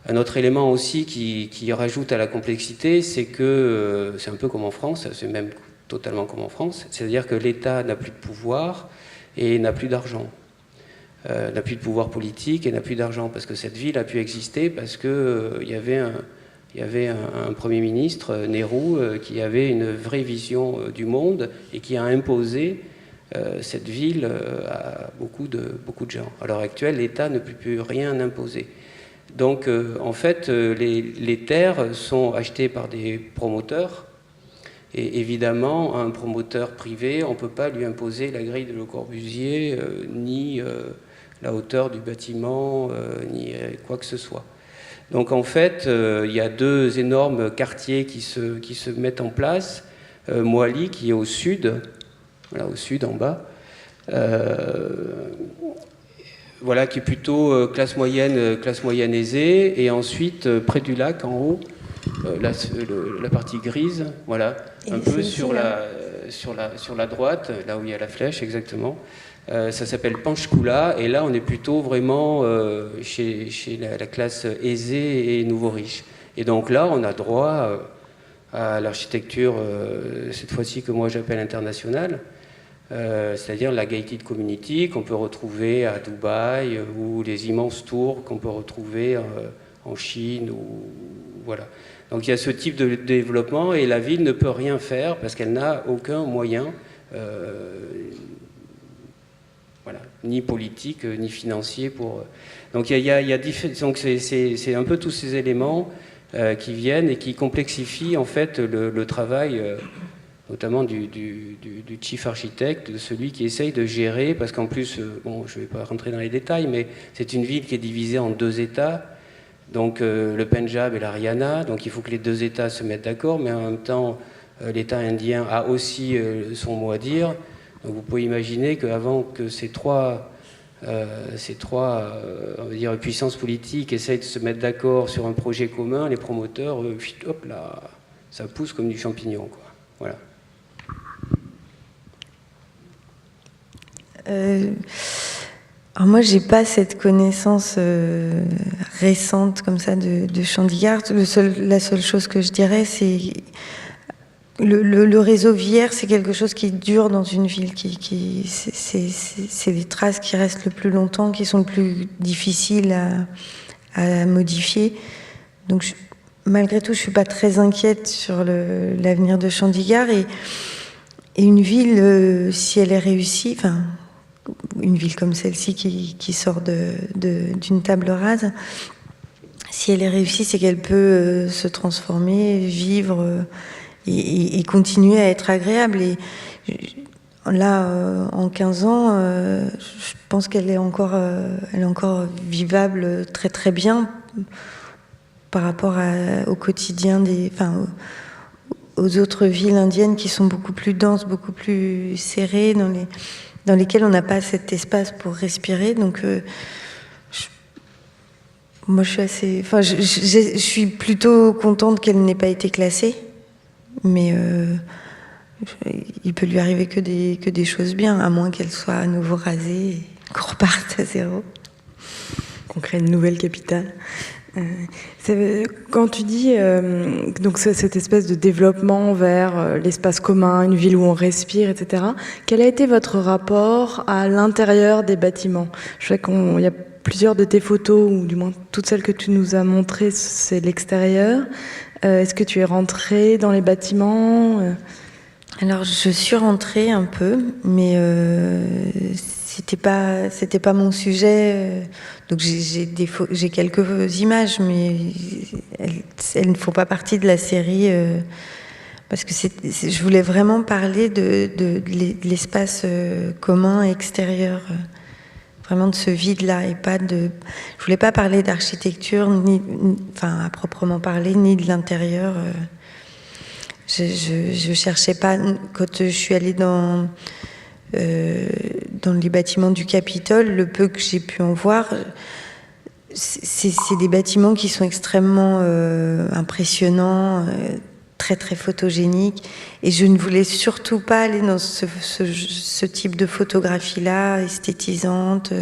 Un autre élément aussi qui rajoute à la complexité, c'est que c'est un peu comme en France, c'est même totalement comme en France, c'est-à-dire que l'État n'a plus de pouvoir et n'a plus d'argent. N'a plus de pouvoir politique et n'a plus d'argent, parce que cette ville a pu exister parce qu'il y avait un Premier ministre, Nehru, qui avait une vraie vision du monde et qui a imposé cette ville à beaucoup de gens. À l'heure actuelle, l'État ne peut plus rien imposer. Donc, en fait, les terres sont achetées par des promoteurs. Et évidemment, un promoteur privé, on ne peut pas lui imposer la grille de Le Corbusier, ni la hauteur du bâtiment, ni quoi que ce soit. Donc en fait, il y a deux énormes quartiers qui se mettent en place. Mohali, qui est au sud, voilà, au sud en bas, voilà, qui est plutôt classe moyenne aisée, et ensuite près du lac en haut, la partie grise, voilà, un peu sur la droite, là où il y a la flèche exactement. Ça s'appelle Panchkula, et là on est plutôt vraiment chez la classe aisée et nouveau riche. Et donc là on a droit à l'architecture, cette fois-ci que moi j'appelle internationale, c'est-à-dire la gated community qu'on peut retrouver à Dubaï, ou les immenses tours qu'on peut retrouver en Chine, voilà. Donc il y a ce type de développement, et la ville ne peut rien faire parce qu'elle n'a aucun moyen, voilà, ni politique ni financier pour. Donc donc c'est un peu tous ces éléments qui viennent et qui complexifient en fait le travail, notamment du chief architecte, de celui qui essaye de gérer, parce qu'en plus, bon, je ne vais pas rentrer dans les détails, mais c'est une ville qui est divisée en 2 États. Donc le Pendjab et l'Haryana, donc il faut que les 2 États se mettent d'accord, mais en même temps, l'État indien a aussi son mot à dire. Donc vous pouvez imaginer qu'avant que ces trois on va dire, puissances politiques essayent de se mettre d'accord sur un projet commun, les promoteurs, hop là, ça pousse comme du champignon, quoi. Voilà. Alors moi, j'ai pas cette connaissance récente comme ça de Chandigarh. La seule chose que je dirais, c'est le réseau viaire, c'est quelque chose qui dure dans une ville. C'est les traces qui restent le plus longtemps, qui sont le plus difficiles à modifier. Donc, malgré tout, je suis pas très inquiète sur l'avenir de Chandigarh, et une ville, si elle est réussie, enfin, une ville comme celle-ci qui sort d'une table rase, si elle est réussie, c'est qu'elle peut se transformer, vivre et continuer à être agréable. Et là, en 15 ans, je pense qu'elle est encore vivable très très bien par rapport au quotidien aux autres villes indiennes qui sont beaucoup plus denses, beaucoup plus serrées, dans lesquelles on n'a pas cet espace pour respirer. Donc, moi, je suis plutôt contente qu'elle n'ait pas été classée, mais il peut lui arriver que des choses bien, à moins qu'elle soit à nouveau rasée et qu'on reparte à zéro. Qu'on crée une nouvelle capitale. Quand tu dis donc cette espèce de développement vers l'espace commun, une ville où on respire, etc., quel a été votre rapport à l'intérieur des bâtiments? Je sais qu'il y a plusieurs de tes photos, ou du moins toutes celles que tu nous as montrées, c'est l'extérieur. Est-ce que tu es rentrée dans les bâtiments? Alors, je suis rentrée un peu, mais c'était pas mon sujet. Donc, j'ai quelques images, mais elles ne font pas partie de la série parce que je voulais vraiment parler de l'espace commun extérieur, vraiment de ce vide-là, et je voulais pas parler d'architecture, à proprement parler, ni de l'intérieur. Je cherchais pas, quand je suis allée dans les bâtiments du Capitole, le peu que j'ai pu en voir, c'est des bâtiments qui sont extrêmement impressionnants, très très photogéniques, et je ne voulais surtout pas aller dans ce type de photographie-là, esthétisante,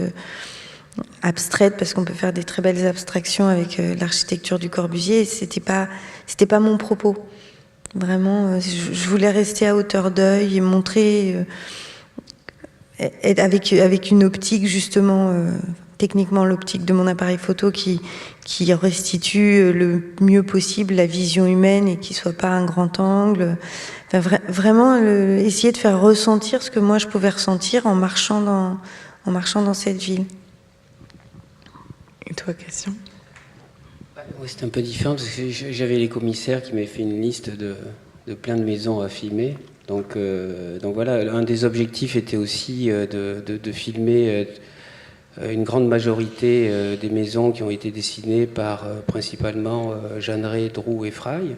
abstraite, parce qu'on peut faire des très belles abstractions avec l'architecture du Corbusier, et c'était pas mon propos. Vraiment, je voulais rester à hauteur d'œil et montrer avec une optique, justement, techniquement l'optique de mon appareil photo qui restitue le mieux possible la vision humaine et qui soit pas un grand angle. Enfin, vraiment essayer de faire ressentir ce que moi je pouvais ressentir en marchant dans cette ville. Et toi, Christian? Oui, c'est un peu différent parce que j'avais les commissaires qui m'avaient fait une liste de plein de maisons à filmer. Donc voilà, un des objectifs était aussi de filmer une grande majorité des maisons qui ont été dessinées par principalement Jeanneret, Droux et Fraille.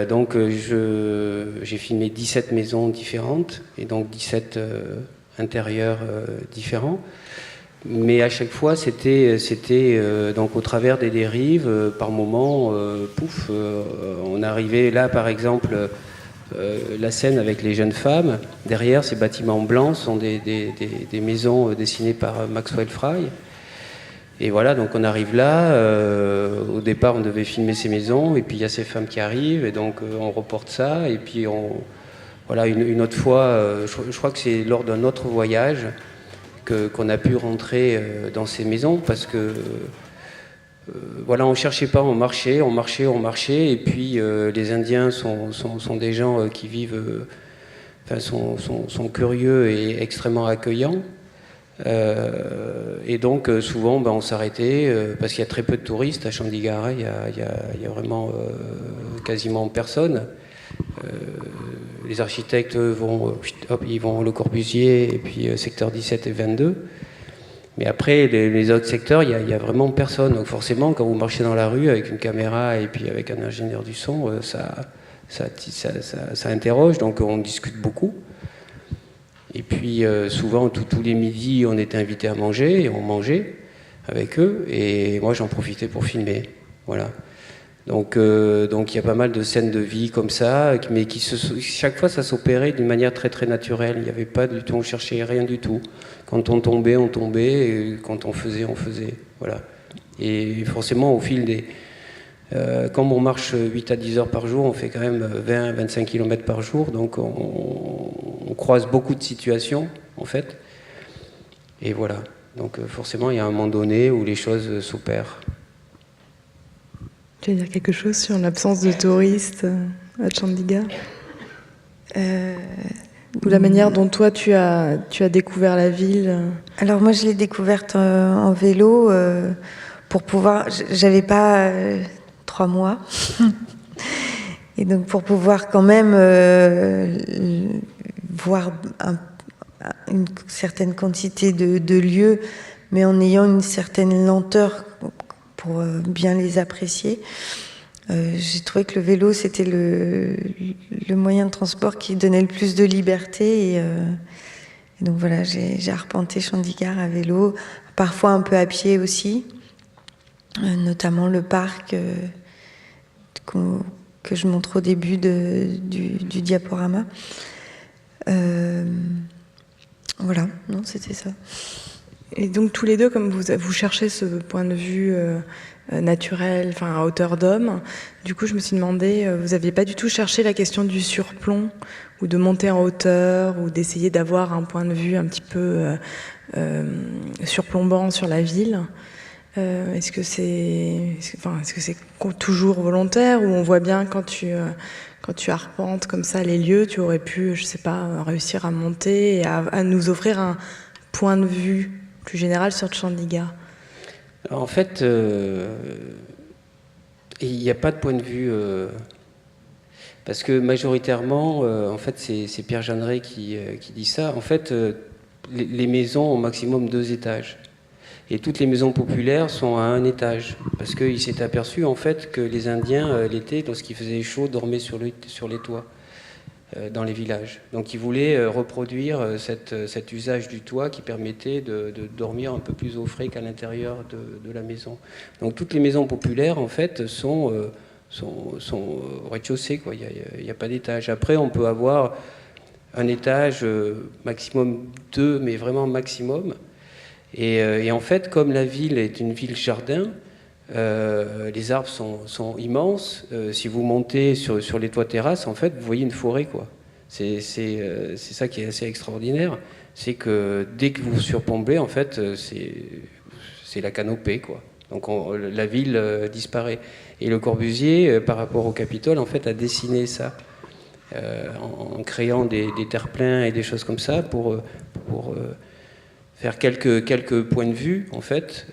Donc j'ai filmé 17 maisons différentes et donc 17 intérieurs différents. Mais à chaque fois, c'était donc au travers des dérives, par moments, on arrivait là, par exemple, la scène avec les jeunes femmes. Derrière, ces bâtiments blancs sont des maisons dessinées par Maxwell Fry. Et voilà, donc on arrive là. Au départ, on devait filmer ces maisons, et puis il y a ces femmes qui arrivent, et donc on reporte ça. Et puis voilà, une autre fois, je crois que c'est lors d'un autre voyage qu'on a pu rentrer dans ces maisons, parce que voilà, on cherchait pas, on marchait, et puis les Indiens sont des gens qui vivent, sont curieux et extrêmement accueillants, et donc souvent on s'arrêtait parce qu'il y a très peu de touristes à Chandigarh, il y a vraiment quasiment personne. Les architectes ils vont Le Corbusier et puis secteur 17 et 22. Mais après, les autres secteurs, il y a vraiment personne. Donc forcément, quand vous marchez dans la rue avec une caméra et puis avec un ingénieur du son, ça interroge. Donc on discute beaucoup. Et puis souvent, tous les midis, on était invités à manger et on mangeait avec eux. Et moi, j'en profitais pour filmer. Voilà. Donc il y a pas mal de scènes de vie comme ça, mais chaque fois ça s'opérait d'une manière très très naturelle. Il n'y avait pas du tout, on cherchait rien du tout. Quand on tombait, on tombait, et quand on faisait, on faisait. Voilà. Et forcément, au fil des... quand on marche 8 à 10 heures par jour, on fait quand même 20-25 km par jour, donc on croise beaucoup de situations, en fait. Et voilà. Donc forcément, il y a un moment donné où les choses s'opèrent. Tu veux dire quelque chose sur l'absence de touristes à Chandigarh, ou la manière dont toi tu as découvert la ville? Alors moi je l'ai découverte en vélo pour pouvoir... J'avais pas 3 mois. Et donc pour pouvoir quand même voir une certaine quantité de lieux, mais en ayant une certaine lenteur pour bien les apprécier. J'ai trouvé que le vélo, c'était le moyen de transport qui donnait le plus de liberté. Et donc voilà, j'ai arpenté Chandigarh à vélo, parfois un peu à pied aussi, notamment le parc que je montre au début du diaporama. Voilà, non, c'était ça. Et donc tous les deux, comme vous cherchez ce point de vue naturel, enfin à hauteur d'homme, du coup je me suis demandé, vous n'aviez pas du tout cherché la question du surplomb, ou de monter en hauteur, ou d'essayer d'avoir un point de vue un petit peu surplombant sur la ville. Est-ce que c'est toujours volontaire, ou on voit bien quand tu arpentes comme ça les lieux, tu aurais pu, je sais pas, réussir à monter et à nous offrir un point de vue plus général sur Chandigarh? En fait, il n'y a pas de point de vue, parce que majoritairement, en fait, c'est Pierre Jeanneret qui dit ça. En fait, les maisons ont au maximum 2 étages. Et toutes les maisons populaires sont à 1 étage. Parce qu'il s'est aperçu, en fait, que les Indiens, l'été, lorsqu'il faisait chaud, dormaient sur les toits, dans les villages. Donc il voulait reproduire cet usage du toit qui permettait de dormir un peu plus au frais qu'à l'intérieur de la maison. Donc toutes les maisons populaires, en fait, sont au rez-de-chaussée, quoi. Il n'y a pas d'étage. Après, on peut avoir un étage, maximum 2, mais vraiment maximum. Et en fait, comme la ville est une ville-jardin, les arbres sont immenses. Si vous montez sur les toits terrasses, en fait, vous voyez une forêt, quoi. C'est ça qui est assez extraordinaire. C'est que dès que vous surplombez, en fait, c'est la canopée, quoi. Donc la ville disparaît. Et Le Corbusier, par rapport au Capitole, en fait, a dessiné ça en créant des terre-pleins et des choses comme ça pour faire quelques points de vue, en fait,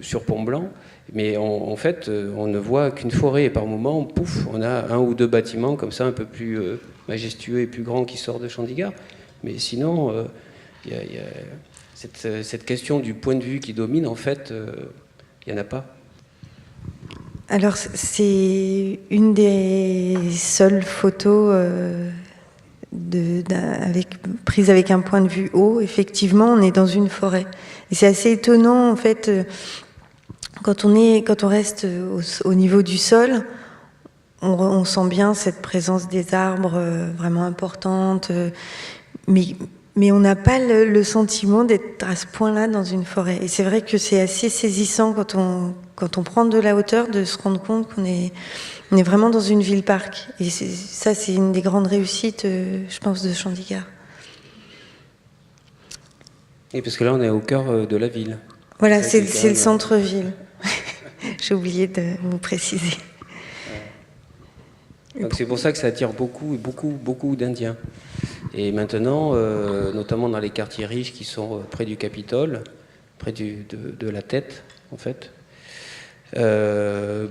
sur Pont-Blanc. Mais en fait, on ne voit qu'une forêt. Et par moment, pouf, on a 1 ou 2 bâtiments comme ça, un peu plus majestueux et plus grands qui sortent de Chandigarh. Mais sinon, il y a cette question du point de vue qui domine, en fait, il n'y en a pas. Alors, c'est une des seules photos prise avec un point de vue haut. Effectivement, on est dans une forêt. Et c'est assez étonnant, en fait, quand on reste au niveau du sol, on sent bien cette présence des arbres vraiment importante, mais on n'a pas le sentiment d'être à ce point-là dans une forêt. Et c'est vrai que c'est assez saisissant quand on prend de la hauteur de se rendre compte qu'on est vraiment dans une ville-parc. Et ça, c'est une des grandes réussites, je pense, de Chandigarh. Et parce que là, on est au cœur de la ville. Voilà, c'est le centre-ville. J'ai oublié de vous préciser. Donc c'est pour ça que ça attire beaucoup d'Indiens. Et maintenant, notamment dans les quartiers riches qui sont près du Capitole, près de la tête, en fait,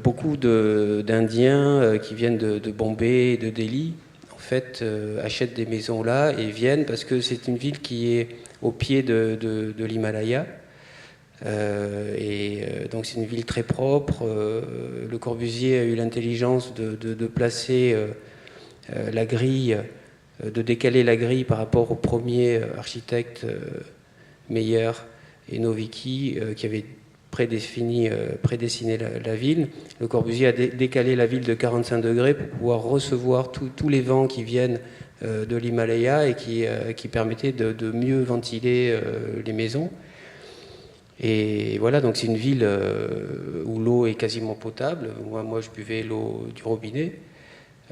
beaucoup d'Indiens qui viennent de Bombay et de Delhi, en fait, achètent des maisons là et viennent parce que c'est une ville qui est au pied de l'Himalaya. Donc c'est une ville très propre. Le Corbusier a eu l'intelligence de placer la grille, de décaler la grille par rapport au premier architecte Meyer et Novicki qui avait prédessiné la ville. Le Corbusier a décalé la ville de 45 degrés pour pouvoir recevoir tous les vents qui viennent de l'Himalaya et qui permettaient de mieux ventiler les maisons. Et voilà, donc c'est une ville où l'eau est quasiment potable. Moi je buvais l'eau du robinet,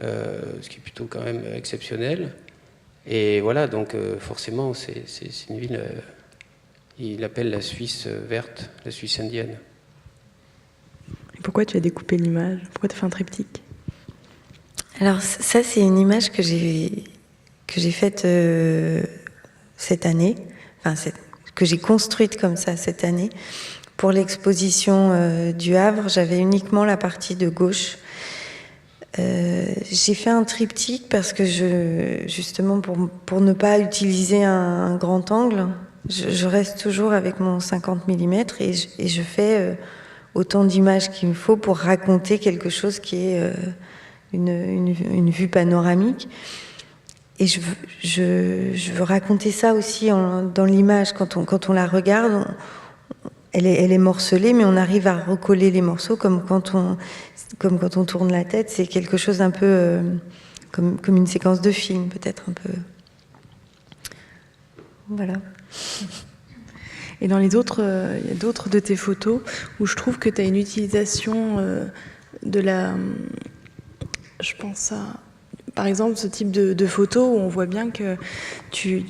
ce qui est plutôt quand même exceptionnel. Et voilà, donc forcément, c'est une ville, il l'appelle la Suisse verte, la Suisse indienne. Et pourquoi tu as découpé l'image? Pourquoi tu as fait un triptyque? Alors ça, c'est une image que j'ai faite cette année, que j'ai construite comme ça cette année. Pour l'exposition du Havre, j'avais uniquement la partie de gauche. J'ai fait un triptyque parce que justement pour ne pas utiliser un grand angle, je reste toujours avec mon 50 mm et je fais autant d'images qu'il me faut pour raconter quelque chose qui est une vue panoramique. Et je veux raconter ça aussi dans l'image. Quand on la regarde, elle est morcelée, mais on arrive à recoller les morceaux comme quand on tourne la tête. C'est quelque chose d'un peu comme une séquence de film, peut-être un peu. Voilà. Et dans les autres, il y a d'autres de tes photos où je trouve que tu as une utilisation de la... Je pense à... Par exemple, ce type de photo où on voit bien que tu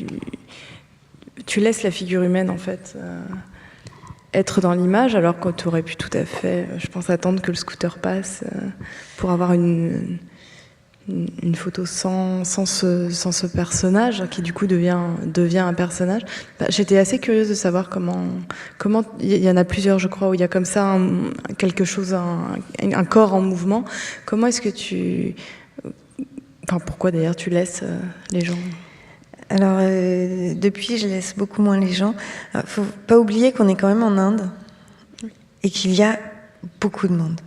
laisses la figure humaine, en fait, être dans l'image, alors que tu aurais pu tout à fait, je pense, attendre que le scooter passe pour avoir une photo sans ce personnage qui du coup devient un personnage. J'étais assez curieuse de savoir comment il y en a plusieurs, je crois, où il y a comme ça quelque chose, un corps en mouvement. Comment est-ce que pourquoi d'ailleurs tu laisses les gens? Alors depuis, je laisse beaucoup moins les gens. Il faut pas oublier qu'on est quand même en Inde et qu'il y a beaucoup de monde.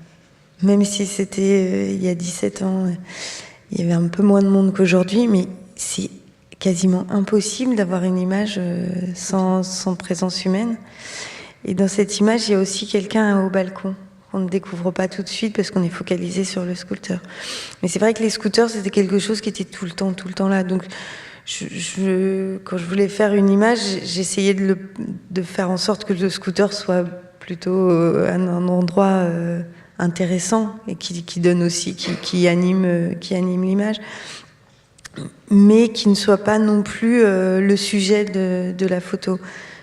Même si c'était il y a 17 ans, il y avait un peu moins de monde qu'aujourd'hui, mais c'est quasiment impossible d'avoir une image sans présence humaine. Et dans cette image, il y a aussi quelqu'un au balcon qu'on ne découvre pas tout de suite parce qu'on est focalisé sur le scooter. Mais c'est vrai que les scooters, c'était quelque chose qui était tout le temps là. Donc, quand je voulais faire une image, j'essayais de faire en sorte que le scooter soit plutôt un endroit intéressant et qui donne aussi, qui anime l'image, mais qui ne soit pas non plus le sujet de la photo.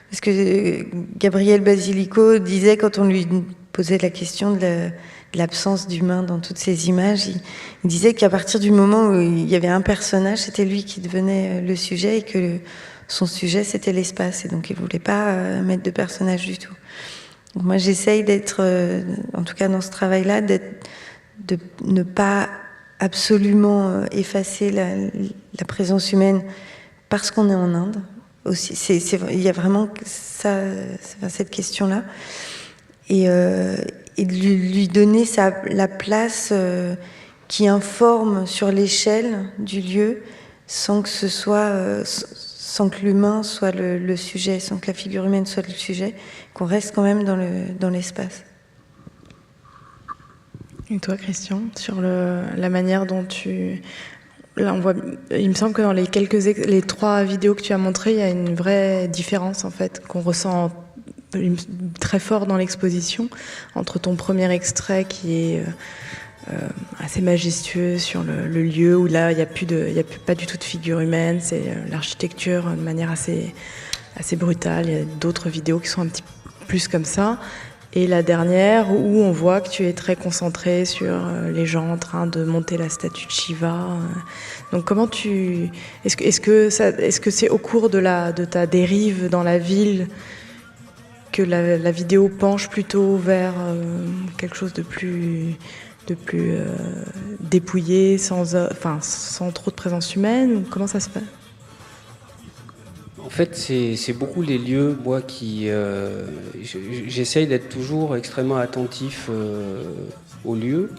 Parce que Gabriel Basilico disait, quand on lui posait la question de l'absence d'humain dans toutes ces images, il disait qu'à partir du moment où il y avait un personnage, c'était lui qui devenait le sujet et que son sujet, c'était l'espace. Et donc, il ne voulait pas mettre de personnage du tout. Donc, moi, j'essaye d'être, en tout cas dans ce travail-là, de ne pas absolument effacer la présence humaine parce qu'on est en Inde. Aussi, il y a vraiment cette question-là. Et de lui donner la place qui informe sur l'échelle du lieu sans que l'humain soit le sujet, sans que la figure humaine soit le sujet, qu'on reste quand même dans l'espace. Et toi, Christian, sur la manière dont là, on voit, il me semble que dans les 3 vidéos que tu as montrées, il y a une vraie différence en fait qu'on ressent très fort dans l'exposition entre ton premier extrait qui est assez majestueux sur le lieu où là il n'y a pas du tout de figure humaine, c'est l'architecture de manière assez brutale. Il y a d'autres vidéos qui sont un petit peu plus comme ça. Et la dernière, où on voit que tu es très concentré sur les gens en train de monter la statue de Shiva. Donc comment est-ce que c'est au cours de ta dérive dans la ville que la vidéo penche plutôt vers quelque chose de plus dépouillé, sans trop de présence humaine? Comment ça se fait? En fait, c'est beaucoup les lieux, moi, qui... j'essaye d'être toujours extrêmement attentif aux lieux.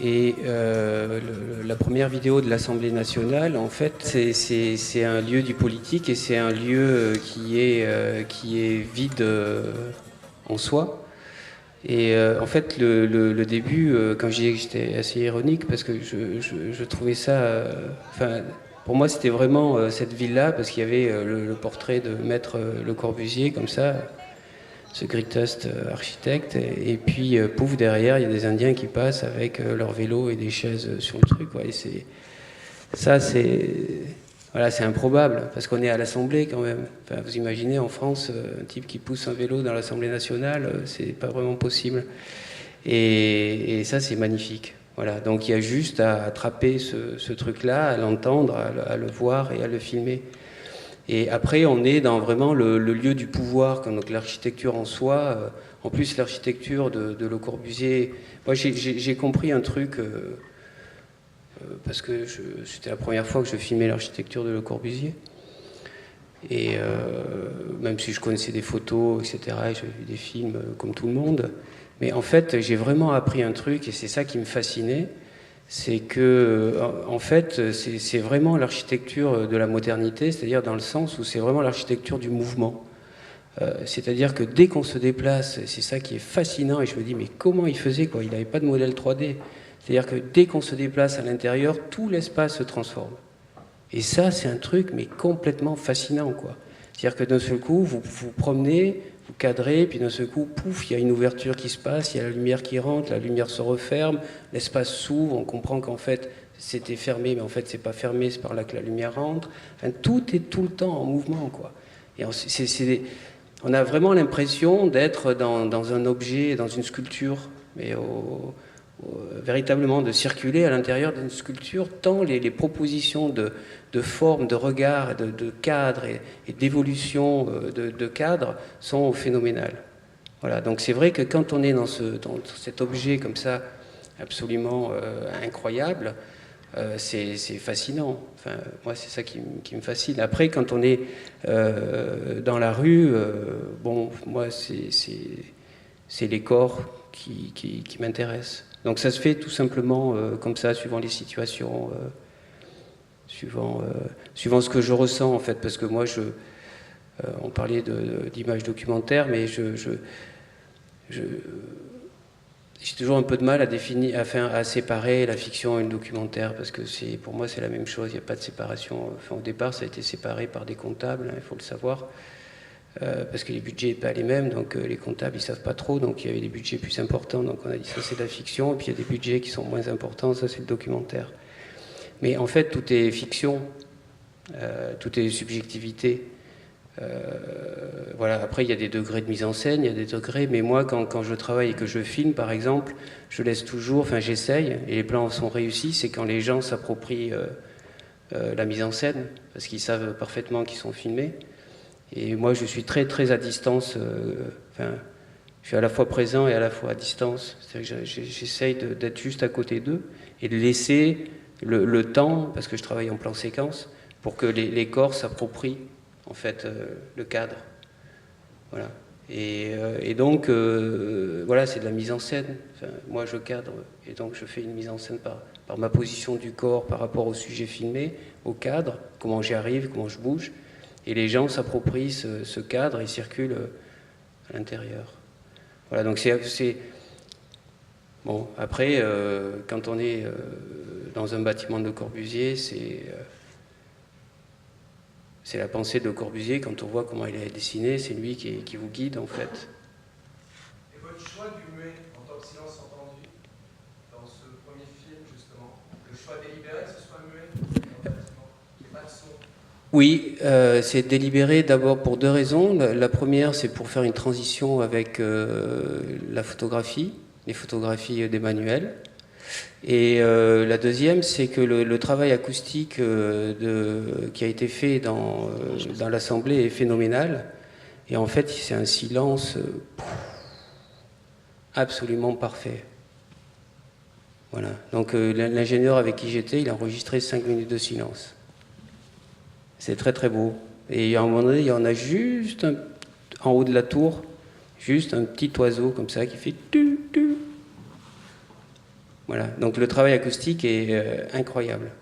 Et la première vidéo de l'Assemblée nationale, en fait, c'est un lieu du politique et c'est un lieu qui est vide en soi. Et en fait, le début, quand j'ai dit que j'étais assez ironique, parce que je trouvais ça... pour moi, c'était vraiment cette ville-là, parce qu'il y avait le portrait de Maître Le Corbusier, comme ça, ce greatest architecte. Et puis, pouf, derrière, il y a des Indiens qui passent avec leur vélo et des chaises sur le truc. Ouais, c'est improbable, parce qu'on est à l'Assemblée quand même. Enfin, vous imaginez, en France, un type qui pousse un vélo dans l'Assemblée nationale, c'est pas vraiment possible. Et ça, c'est magnifique. Voilà, donc il y a juste à attraper ce truc-là, à l'entendre, à le voir et à le filmer. Et après, on est dans vraiment le lieu du pouvoir, donc l'architecture en soi. En plus, l'architecture de Le Corbusier... Moi, j'ai compris un truc parce que c'était la première fois que je filmais l'architecture de Le Corbusier. Et même si je connaissais des photos, etc., et j'avais vu des films comme tout le monde, mais en fait, j'ai vraiment appris un truc, et c'est ça qui me fascinait, c'est que, en fait, c'est vraiment l'architecture de la modernité, c'est-à-dire dans le sens où c'est vraiment l'architecture du mouvement. C'est-à-dire que dès qu'on se déplace, c'est ça qui est fascinant, et je me dis, mais comment il faisait, quoi? Il n'avait pas de modèle 3D. C'est-à-dire que dès qu'on se déplace à l'intérieur, tout l'espace se transforme. Et ça, c'est un truc, mais complètement fascinant, quoi. C'est-à-dire que d'un seul coup, vous vous promenez, vous cadrez, puis d'un seul coup, pouf, il y a une ouverture qui se passe, il y a la lumière qui rentre, la lumière se referme, l'espace s'ouvre, on comprend qu'en fait, c'était fermé, mais en fait, c'est pas fermé, c'est par là que la lumière rentre. Enfin, tout est tout le temps en mouvement, quoi. Et on a vraiment l'impression d'être dans un objet, dans une sculpture, mais véritablement de circuler à l'intérieur d'une sculpture, tant les propositions de forme, de regard, de cadre et d'évolution de cadre sont phénoménales. Voilà, donc c'est vrai que quand on est dans cet objet comme ça, absolument incroyable, c'est fascinant. Enfin, moi, c'est ça qui me fascine. Après, quand on est dans la rue, bon, moi, c'est les corps qui m'intéressent. Donc ça se fait tout simplement comme ça, suivant les situations, suivant ce que je ressens, en fait. Parce que moi, on parlait d'images documentaires, mais j'ai toujours un peu de mal à séparer la fiction et le documentaire, parce que pour moi c'est la même chose, il n'y a pas de séparation. Enfin, au départ ça a été séparé par des comptables, hein, il faut le savoir, parce que les budgets n'étaient pas les mêmes, donc les comptables ils ne savent pas trop, donc il y avait des budgets plus importants, donc on a dit ça c'est de la fiction, et puis il y a des budgets qui sont moins importants, ça c'est le documentaire. Mais en fait tout est fiction, tout est subjectivité. Voilà. Après, il y a des degrés de mise en scène, il y a des degrés, mais moi, quand je travaille et que je filme, par exemple, je laisse toujours, enfin j'essaye, et les plans sont réussis, c'est quand les gens s'approprient la mise en scène, parce qu'ils savent parfaitement qu'ils sont filmés. Et moi, je suis très, très à distance, enfin, je suis à la fois présent et à la fois à distance. C'est-à-dire que j'essaye d'être juste à côté d'eux et de laisser le temps, parce que je travaille en plan séquence, pour que les corps s'approprient en fait le cadre. Voilà. Et donc voilà, c'est de la mise en scène. Enfin, moi je cadre et donc je fais une mise en scène par ma position du corps par rapport au sujet filmé, au cadre, comment j'y arrive, comment je bouge, et les gens s'approprient ce cadre et circulent à l'intérieur. Voilà, donc c'est bon. Après, quand on est dans un bâtiment de Le Corbusier, c'est la pensée de Le Corbusier, quand on voit comment il est dessiné, c'est lui qui vous guide en fait. Et votre choix du muet en tant que silence entendu, dans ce premier film justement, le choix délibéré que ce soit muet, qu'il n'y ait pas de son? Oui, c'est délibéré d'abord pour deux raisons. La première, c'est pour faire une transition avec la photographie, les photographies d'Emmanuel. Et la deuxième, c'est que le travail acoustique qui a été fait dans l'Assemblée est phénoménal. Et en fait, c'est un silence absolument parfait. Voilà. Donc l'ingénieur avec qui j'étais, il a enregistré 5 minutes de silence. C'est très très beau. Et à un moment donné, il y en a juste en haut de la tour, juste un petit oiseau comme ça qui fait tu tu. Voilà, donc le travail acoustique est incroyable.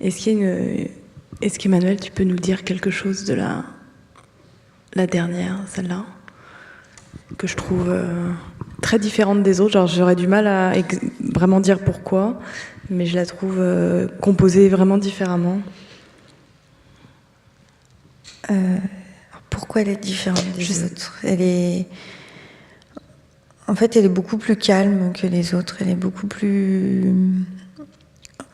Est-ce qu'Emmanuel, tu peux nous dire quelque chose de la dernière, celle-là, que je trouve très différente des autres. Genre, j'aurais du mal à vraiment dire pourquoi, mais je la trouve composée vraiment différemment. Pourquoi elle est différente des autres? En fait, elle est beaucoup plus calme que les autres. Elle est beaucoup plus...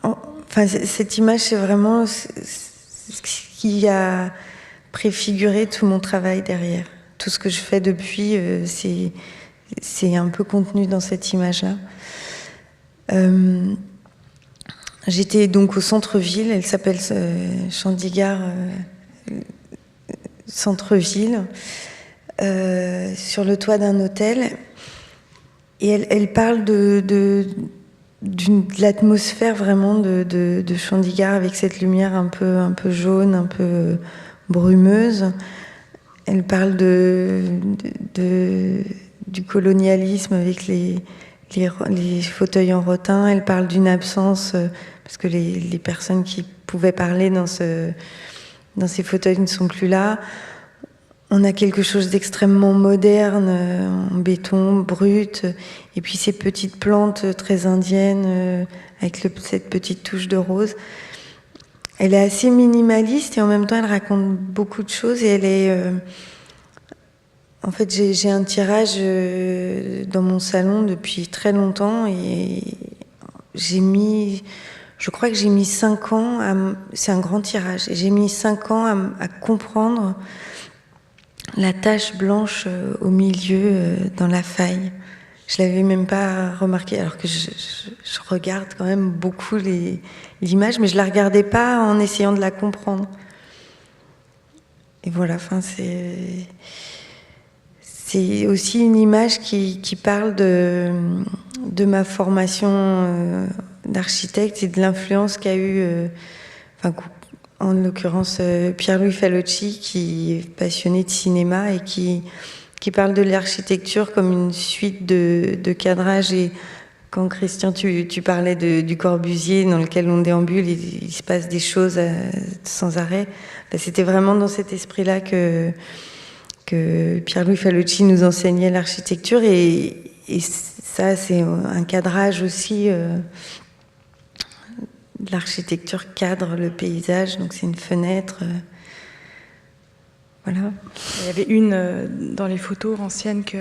Enfin, cette image, c'est vraiment ce qui a préfiguré tout mon travail derrière. Tout ce que je fais depuis, c'est un peu contenu dans cette image-là. J'étais donc au centre-ville. Elle s'appelle Chandigarh centre-ville, sur le toit d'un hôtel. Et elle parle de l'atmosphère vraiment de Chandigarh avec cette lumière un peu jaune, un peu brumeuse. Elle parle du colonialisme avec les fauteuils en rotin. Elle parle d'une absence, parce que les personnes qui pouvaient parler dans ces fauteuils ne sont plus là. On a quelque chose d'extrêmement moderne, en béton, brut, et puis ces petites plantes très indiennes, avec cette petite touche de rose. Elle est assez minimaliste et en même temps elle raconte beaucoup de choses et elle est... En fait, j'ai un tirage dans mon salon depuis très longtemps et je crois que j'ai mis 5 ans c'est un grand tirage, et j'ai mis 5 ans à comprendre la tache blanche au milieu, dans la faille. Je l'avais même pas remarqué, alors que je regarde quand même beaucoup l'image, mais je la regardais pas en essayant de la comprendre. Et voilà, c'est aussi une image qui parle de ma formation d'architecte et de l'influence qu'a eu, en l'occurrence Pierre-Louis Falocci, qui est passionné de cinéma et qui parle de l'architecture comme une suite de cadrage. Et quand Christian, tu parlais du Corbusier dans lequel on déambule, il se passe des choses sans arrêt. C'était vraiment dans cet esprit-là que Pierre-Louis Falocci nous enseignait l'architecture. Et ça, c'est un cadrage aussi. L'architecture cadre le paysage, donc c'est une fenêtre. Voilà. Il y avait une dans les photos anciennes que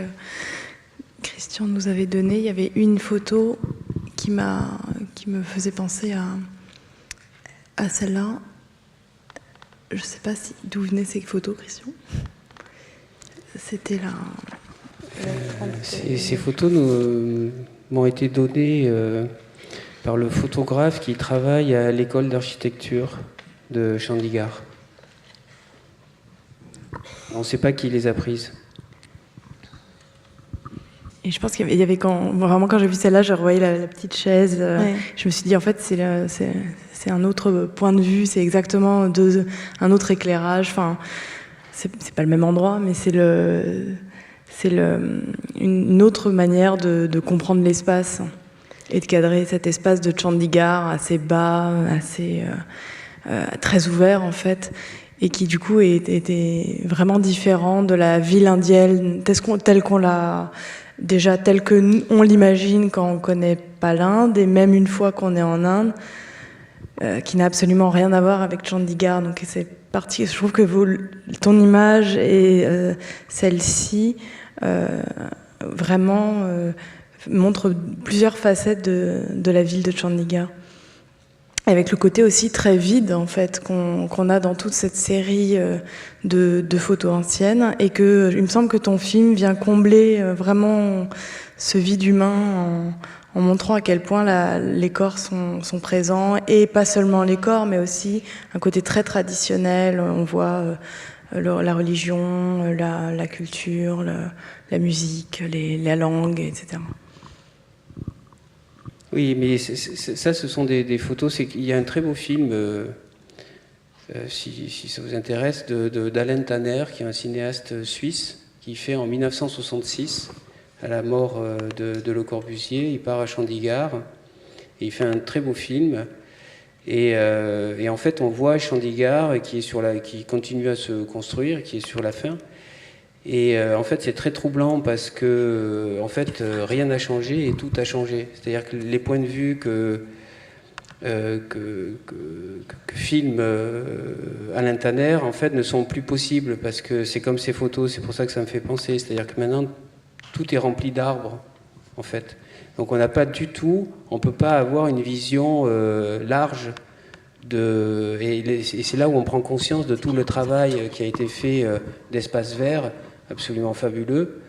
Christian nous avait données. Il y avait une photo qui me faisait penser à celle-là. Je ne sais pas d'où venaient ces photos, Christian. C'était là. Ces photos m'ont été données par le photographe qui travaille à l'école d'architecture de Chandigarh. On ne sait pas qui les a prises. Et je pense qu'il y avait quand j'ai vu celle-là, je revoyais la petite chaise. Ouais. Je me suis dit, en fait, c'est un autre point de vue, c'est exactement un autre éclairage. Enfin, c'est pas le même endroit, mais c'est une autre manière de comprendre l'espace et de cadrer cet espace de Chandigarh assez bas, assez très ouvert en fait, et qui du coup était vraiment différent de la ville indienne telle qu'on l'a déjà, telle que on l'imagine quand on connaît pas l'Inde, et même une fois qu'on est en Inde, qui n'a absolument rien à voir avec Chandigarh. Donc c'est parti. Je trouve que ton image et celle-ci vraiment montrent plusieurs facettes de la ville de Chandigarh. Avec le côté aussi très vide en fait qu'on a dans toute cette série de photos anciennes, et que il me semble que ton film vient combler vraiment ce vide humain en montrant à quel point les corps sont présents, et pas seulement les corps, mais aussi un côté très traditionnel. On voit la religion, la culture, la musique, la langue, etc. Oui, mais ça, ce sont des photos. Il y a un très beau film, si ça vous intéresse, d'Alain Tanner, qui est un cinéaste suisse, qui fait en 1966, à la mort de Le Corbusier, il part à Chandigarh, et il fait un très beau film. Et en fait, on voit Chandigarh qui continue à se construire, qui est sur la fin. Et en fait, c'est très troublant parce que en fait, rien n'a changé et tout a changé. C'est-à-dire que les points de vue que filme Alain Tanner, en fait, ne sont plus possibles, parce que c'est comme ces photos. C'est pour ça que ça me fait penser. C'est-à-dire que maintenant, tout est rempli d'arbres, en fait. Donc, on peut pas avoir une vision large. Et c'est là où on prend conscience de tout le travail qui a été fait d'espace vert, absolument fabuleux,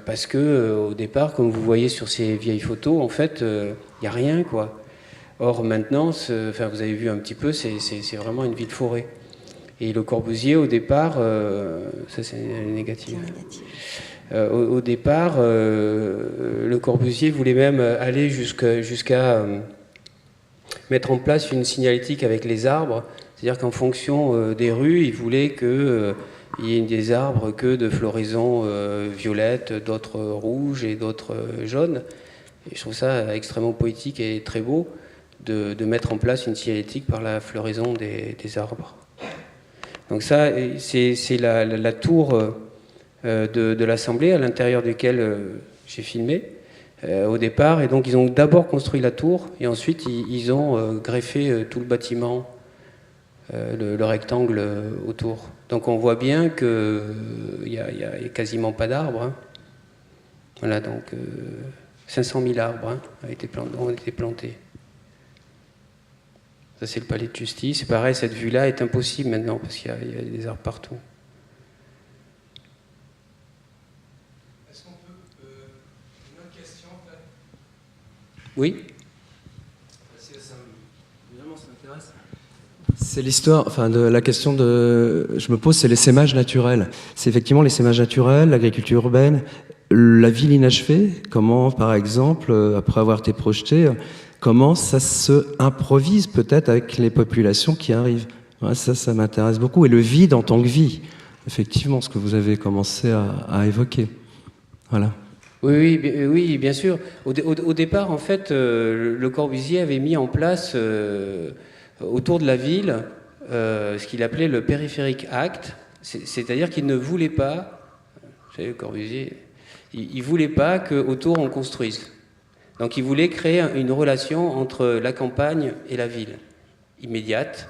parce que au départ, comme vous voyez sur ces vieilles photos, en fait, il n'y a rien, quoi. Or maintenant, vous avez vu un petit peu, c'est vraiment une ville forêt. Et Le Corbusier, au départ, ça c'est négatif. Au départ, Le Corbusier voulait même aller jusqu'à mettre en place une signalétique avec les arbres, c'est-à-dire qu'en fonction des rues, il voulait qu'il y ait des arbres que de floraison violette, d'autres rouges et d'autres jaunes. Et je trouve ça extrêmement poétique et très beau de mettre en place une signalétique par la floraison des arbres. Donc ça, c'est la tour de l'Assemblée, à l'intérieur duquel j'ai filmé au départ. Et donc ils ont d'abord construit la tour, et ensuite ils ont greffé tout le bâtiment, le rectangle autour. Donc on voit bien qu'il n'y a quasiment pas d'arbres. Hein. Voilà, donc 500 000 arbres ont été plantés. Ça, c'est le palais de justice. C'est pareil, cette vue-là est impossible maintenant, parce qu'il y a des arbres partout. Est-ce qu'on peut... une autre question, peut-être? Oui. Évidemment, ça m'intéresse. C'est l'histoire, enfin, de la question je me pose, c'est l'essaimage naturel. C'est effectivement l'essaimage naturel, l'agriculture urbaine, la ville inachevée. Comment, par exemple, après avoir été projeté, comment ça se improvise peut-être avec les populations qui arrivent. Ouais, ça m'intéresse beaucoup. Et le vide en tant que vie, effectivement, ce que vous avez commencé à évoquer. Voilà. Oui, bien sûr. Au départ, en fait, Le Corbusier avait mis en place autour de la ville ce qu'il appelait le périphérique Act, c'est-à-dire qu'il ne voulait pas, vous savez, Le Corbusier, il ne voulait pas qu'autour on construise. Donc il voulait créer une relation entre la campagne et la ville, immédiate,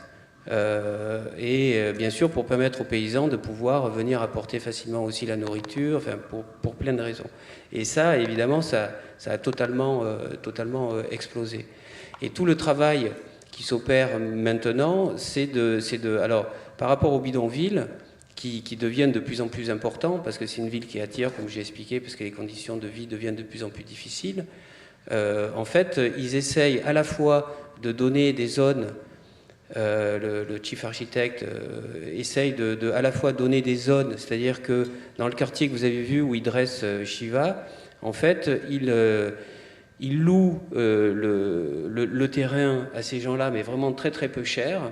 et bien sûr pour permettre aux paysans de pouvoir venir apporter facilement aussi la nourriture, enfin pour plein de raisons. Et ça, évidemment, ça a totalement explosé. Et tout le travail qui s'opère maintenant, c'est alors, par rapport aux bidonvilles, qui deviennent de plus en plus importants, parce que c'est une ville qui attire, comme j'ai expliqué, parce que les conditions de vie deviennent de plus en plus difficiles. En fait, ils essayent à la fois de donner des zones, le chief architecte essaye à la fois donner des zones, c'est-à-dire que dans le quartier que vous avez vu où il dresse Shiva, en fait, il loue le terrain à ces gens-là, mais vraiment très très peu cher,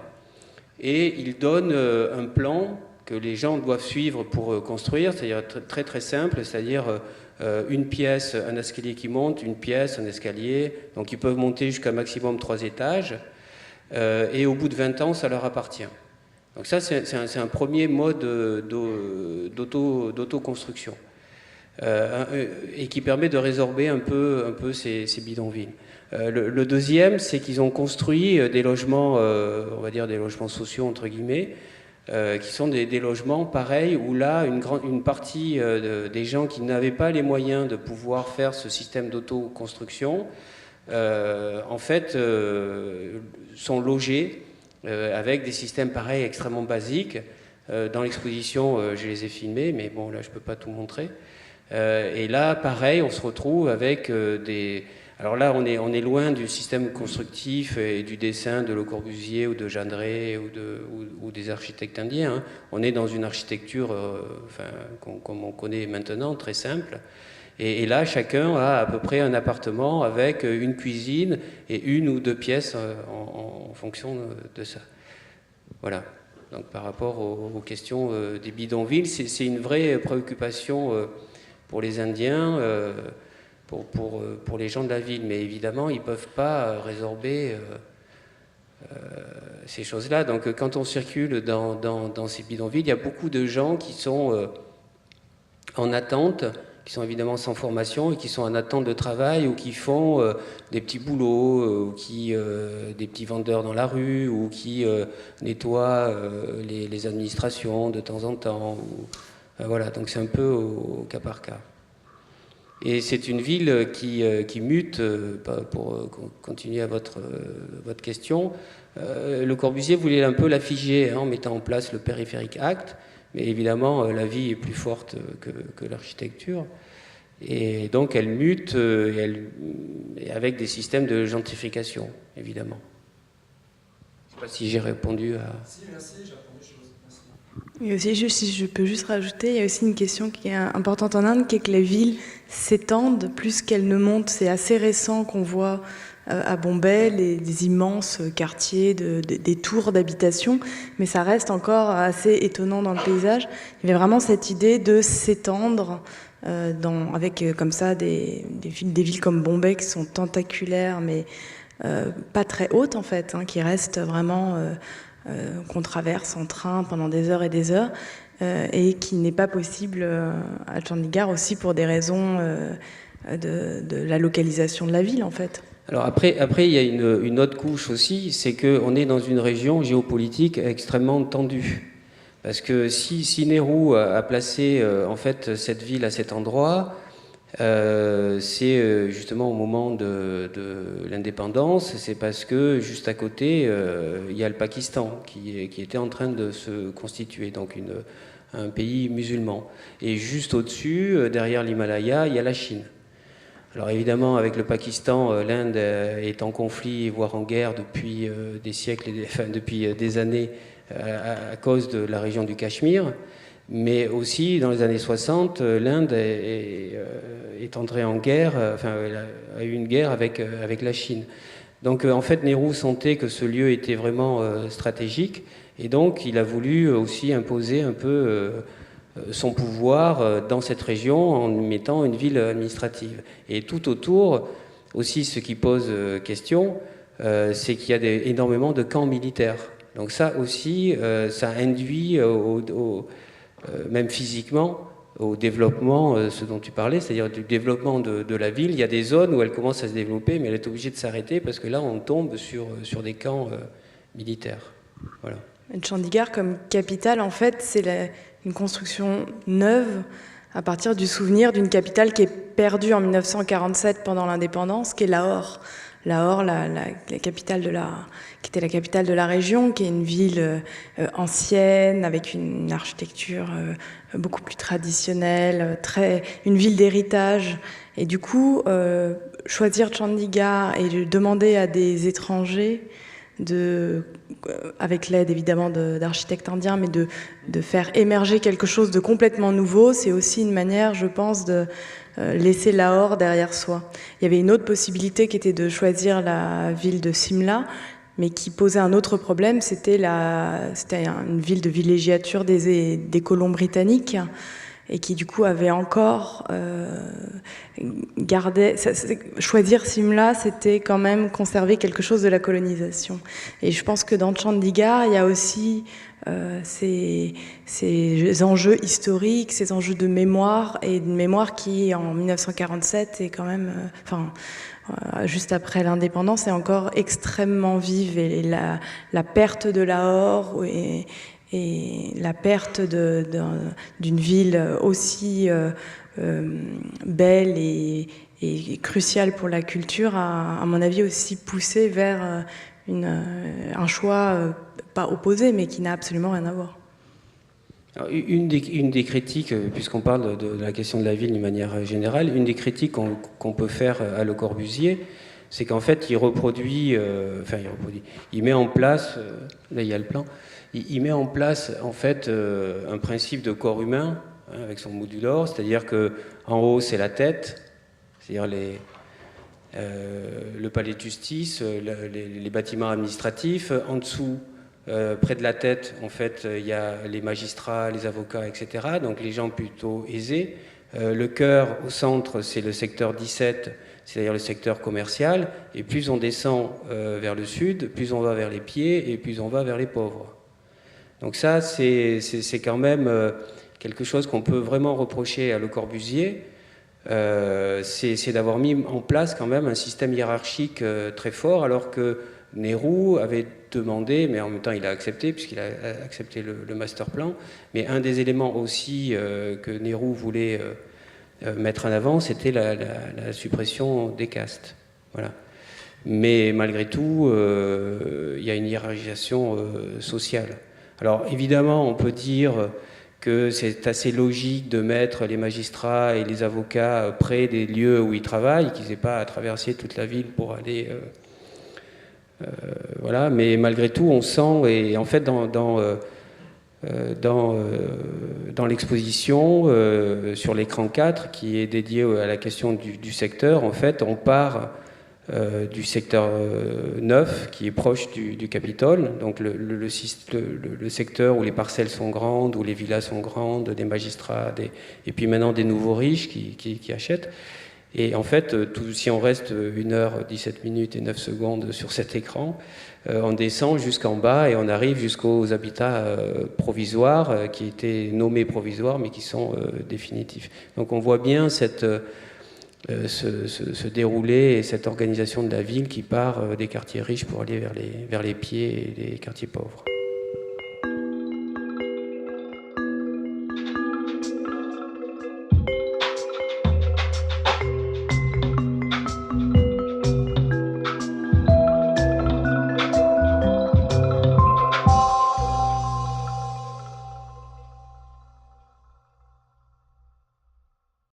et il donne un plan que les gens doivent suivre pour construire, c'est-à-dire très très simple, c'est-à-dire une pièce, un escalier qui monte, une pièce, un escalier, donc ils peuvent monter jusqu'à maximum 3 étages, et au bout de 20 ans, ça leur appartient. Donc ça, c'est un premier mode d'autoconstruction, et qui permet de résorber un peu ces bidonvilles. Le deuxième, c'est qu'ils ont construit des logements, on va dire des logements sociaux, entre guillemets, qui sont des logements pareils, où là, une partie des gens qui n'avaient pas les moyens de pouvoir faire ce système d'autoconstruction, en fait, sont logés avec des systèmes pareils extrêmement basiques. Dans l'exposition, je les ai filmés, mais bon, là, je ne peux pas tout montrer. Et là, pareil, on se retrouve avec des... Alors là, on est loin du système constructif et du dessin de Le Corbusier ou de Jeanne Drey ou des architectes indiens. Hein. On est dans une architecture comme on connaît maintenant, très simple. Et là, chacun a à peu près un appartement avec une cuisine et 1 ou 2 pièces en fonction de ça. Voilà. Donc par rapport aux questions des bidonvilles, c'est une vraie préoccupation pour les Indiens, pour les gens de la ville. Mais évidemment, ils ne peuvent pas résorber ces choses-là. Donc quand on circule dans ces bidonvilles, il y a beaucoup de gens qui sont en attente, qui sont évidemment sans formation et qui sont en attente de travail ou qui font des petits boulots, ou des petits vendeurs dans la rue, ou qui nettoient les administrations de temps en temps. Voilà, donc c'est un peu au cas par cas. Et c'est une ville qui mute, pour continuer à votre question. Le Corbusier voulait un peu la figer en mettant en place le périphérique Act, mais évidemment la vie est plus forte que l'architecture. Et donc elle mute et avec des systèmes de gentrification, évidemment. Je ne sais pas si j'ai répondu à... Si, merci, j'ai répondu, je vous remercie. Et aussi, si je peux juste rajouter, il y a aussi une question qui est importante en Inde, qui est que les villes s'étendent plus qu'elles ne montent. C'est assez récent qu'on voit à Bombay des immenses quartiers, des tours d'habitation, mais ça reste encore assez étonnant dans le paysage. Il y avait vraiment cette idée de s'étendre avec comme ça des villes comme Bombay qui sont tentaculaires, mais pas très hautes en fait, hein, qui restent vraiment... qu'on traverse en train pendant des heures et des heures, et qui n'est pas possible à Chandigarh aussi pour des raisons de la localisation de la ville, en fait. Alors après, il y a une autre couche aussi, c'est qu'on est dans une région géopolitique extrêmement tendue. Parce que si Nehru a placé en fait cette ville à cet endroit, c'est justement au moment de l'indépendance, c'est parce que juste à côté, il y a le Pakistan qui était en train de se constituer, donc un pays musulman. Et juste au-dessus, derrière l'Himalaya, il y a la Chine. Alors évidemment, avec le Pakistan, l'Inde est en conflit, voire en guerre depuis des siècles, depuis des années, à cause de la région du Cachemire. Mais aussi, dans les années 60, l'Inde est entrée en guerre, a eu une guerre avec la Chine. Donc en fait, Nehru sentait que ce lieu était vraiment stratégique, et donc il a voulu aussi imposer un peu son pouvoir dans cette région en mettant une ville administrative. Et tout autour, aussi ce qui pose question, c'est qu'il y a énormément de camps militaires. Donc ça aussi, ça induit même physiquement, au développement, ce dont tu parlais, c'est-à-dire du développement de la ville. Il y a des zones où elle commence à se développer, mais elle est obligée de s'arrêter parce que là, on tombe sur des camps militaires. Voilà. Chandigarh, comme capitale, en fait, c'est une construction neuve à partir du souvenir d'une capitale qui est perdue en 1947 pendant l'indépendance, qui est Lahore. Lahore, la capitale qui était la capitale de la région, qui est une ville ancienne, avec une architecture beaucoup plus traditionnelle, une ville d'héritage. Et du coup, choisir Chandigarh et demander à des étrangers, avec l'aide évidemment d'architectes indiens, mais de faire émerger quelque chose de complètement nouveau, c'est aussi une manière, je pense, de laisser Lahore derrière soi. Il y avait une autre possibilité qui était de choisir la ville de Simla, mais qui posait un autre problème, c'était une ville de villégiature des colons britanniques, et qui du coup avait encore gardé... choisir Simla, c'était quand même conserver quelque chose de la colonisation. Et je pense que dans Chandigarh, il y a aussi ces enjeux historiques, ces enjeux de mémoire, et une mémoire qui, en 1947, est quand même... juste après l'indépendance, est encore extrêmement vive. Et la perte de Lahore et la perte d'une ville aussi belle et cruciale pour la culture a, à mon avis, aussi poussé vers un choix pas opposé, mais qui n'a absolument rien à voir. Alors, une des critiques, puisqu'on parle de la question de la ville d'une manière générale, une des critiques qu'on peut faire à Le Corbusier, c'est qu'en fait, il met en place, là il y a le plan, il met en place en fait un principe de corps humain, hein, avec son modulor, c'est-à-dire que en haut c'est la tête, c'est-à-dire le palais de justice, les bâtiments administratifs, en dessous. Près de la tête, en fait, il y a les magistrats, les avocats, etc. Donc les gens plutôt aisés. Le cœur, au centre, c'est le secteur 17, c'est-à-dire le secteur commercial. Et plus on descend vers le sud, plus on va vers les pieds et plus on va vers les pauvres. Donc ça, c'est quand même quelque chose qu'on peut vraiment reprocher à Le Corbusier. C'est d'avoir mis en place quand même un système hiérarchique très fort, alors que Nehru avait demandé, mais en même temps il a accepté, puisqu'il a accepté le master plan, mais un des éléments aussi que Nehru voulait mettre en avant, c'était la suppression des castes. Voilà. Mais malgré tout, il y a une hiérarchisation sociale. Alors évidemment, on peut dire que c'est assez logique de mettre les magistrats et les avocats près des lieux où ils travaillent, qu'ils n'aient pas à traverser toute la ville pour aller... voilà, mais malgré tout, on sent, et en fait, dans dans l'exposition, sur l'écran 4, qui est dédié à la question du secteur, en fait, on part du secteur 9, qui est proche du Capitole, donc le secteur où les parcelles sont grandes, où les villas sont grandes, des magistrats, et puis maintenant des nouveaux riches qui achètent. Et en fait, si on reste 1h17 et 9 secondes sur cet écran, on descend jusqu'en bas et on arrive jusqu'aux habitats provisoires, qui étaient nommés provisoires, mais qui sont définitifs. Donc on voit bien se dérouler et cette organisation de la ville qui part des quartiers riches pour aller vers les pieds et les quartiers pauvres.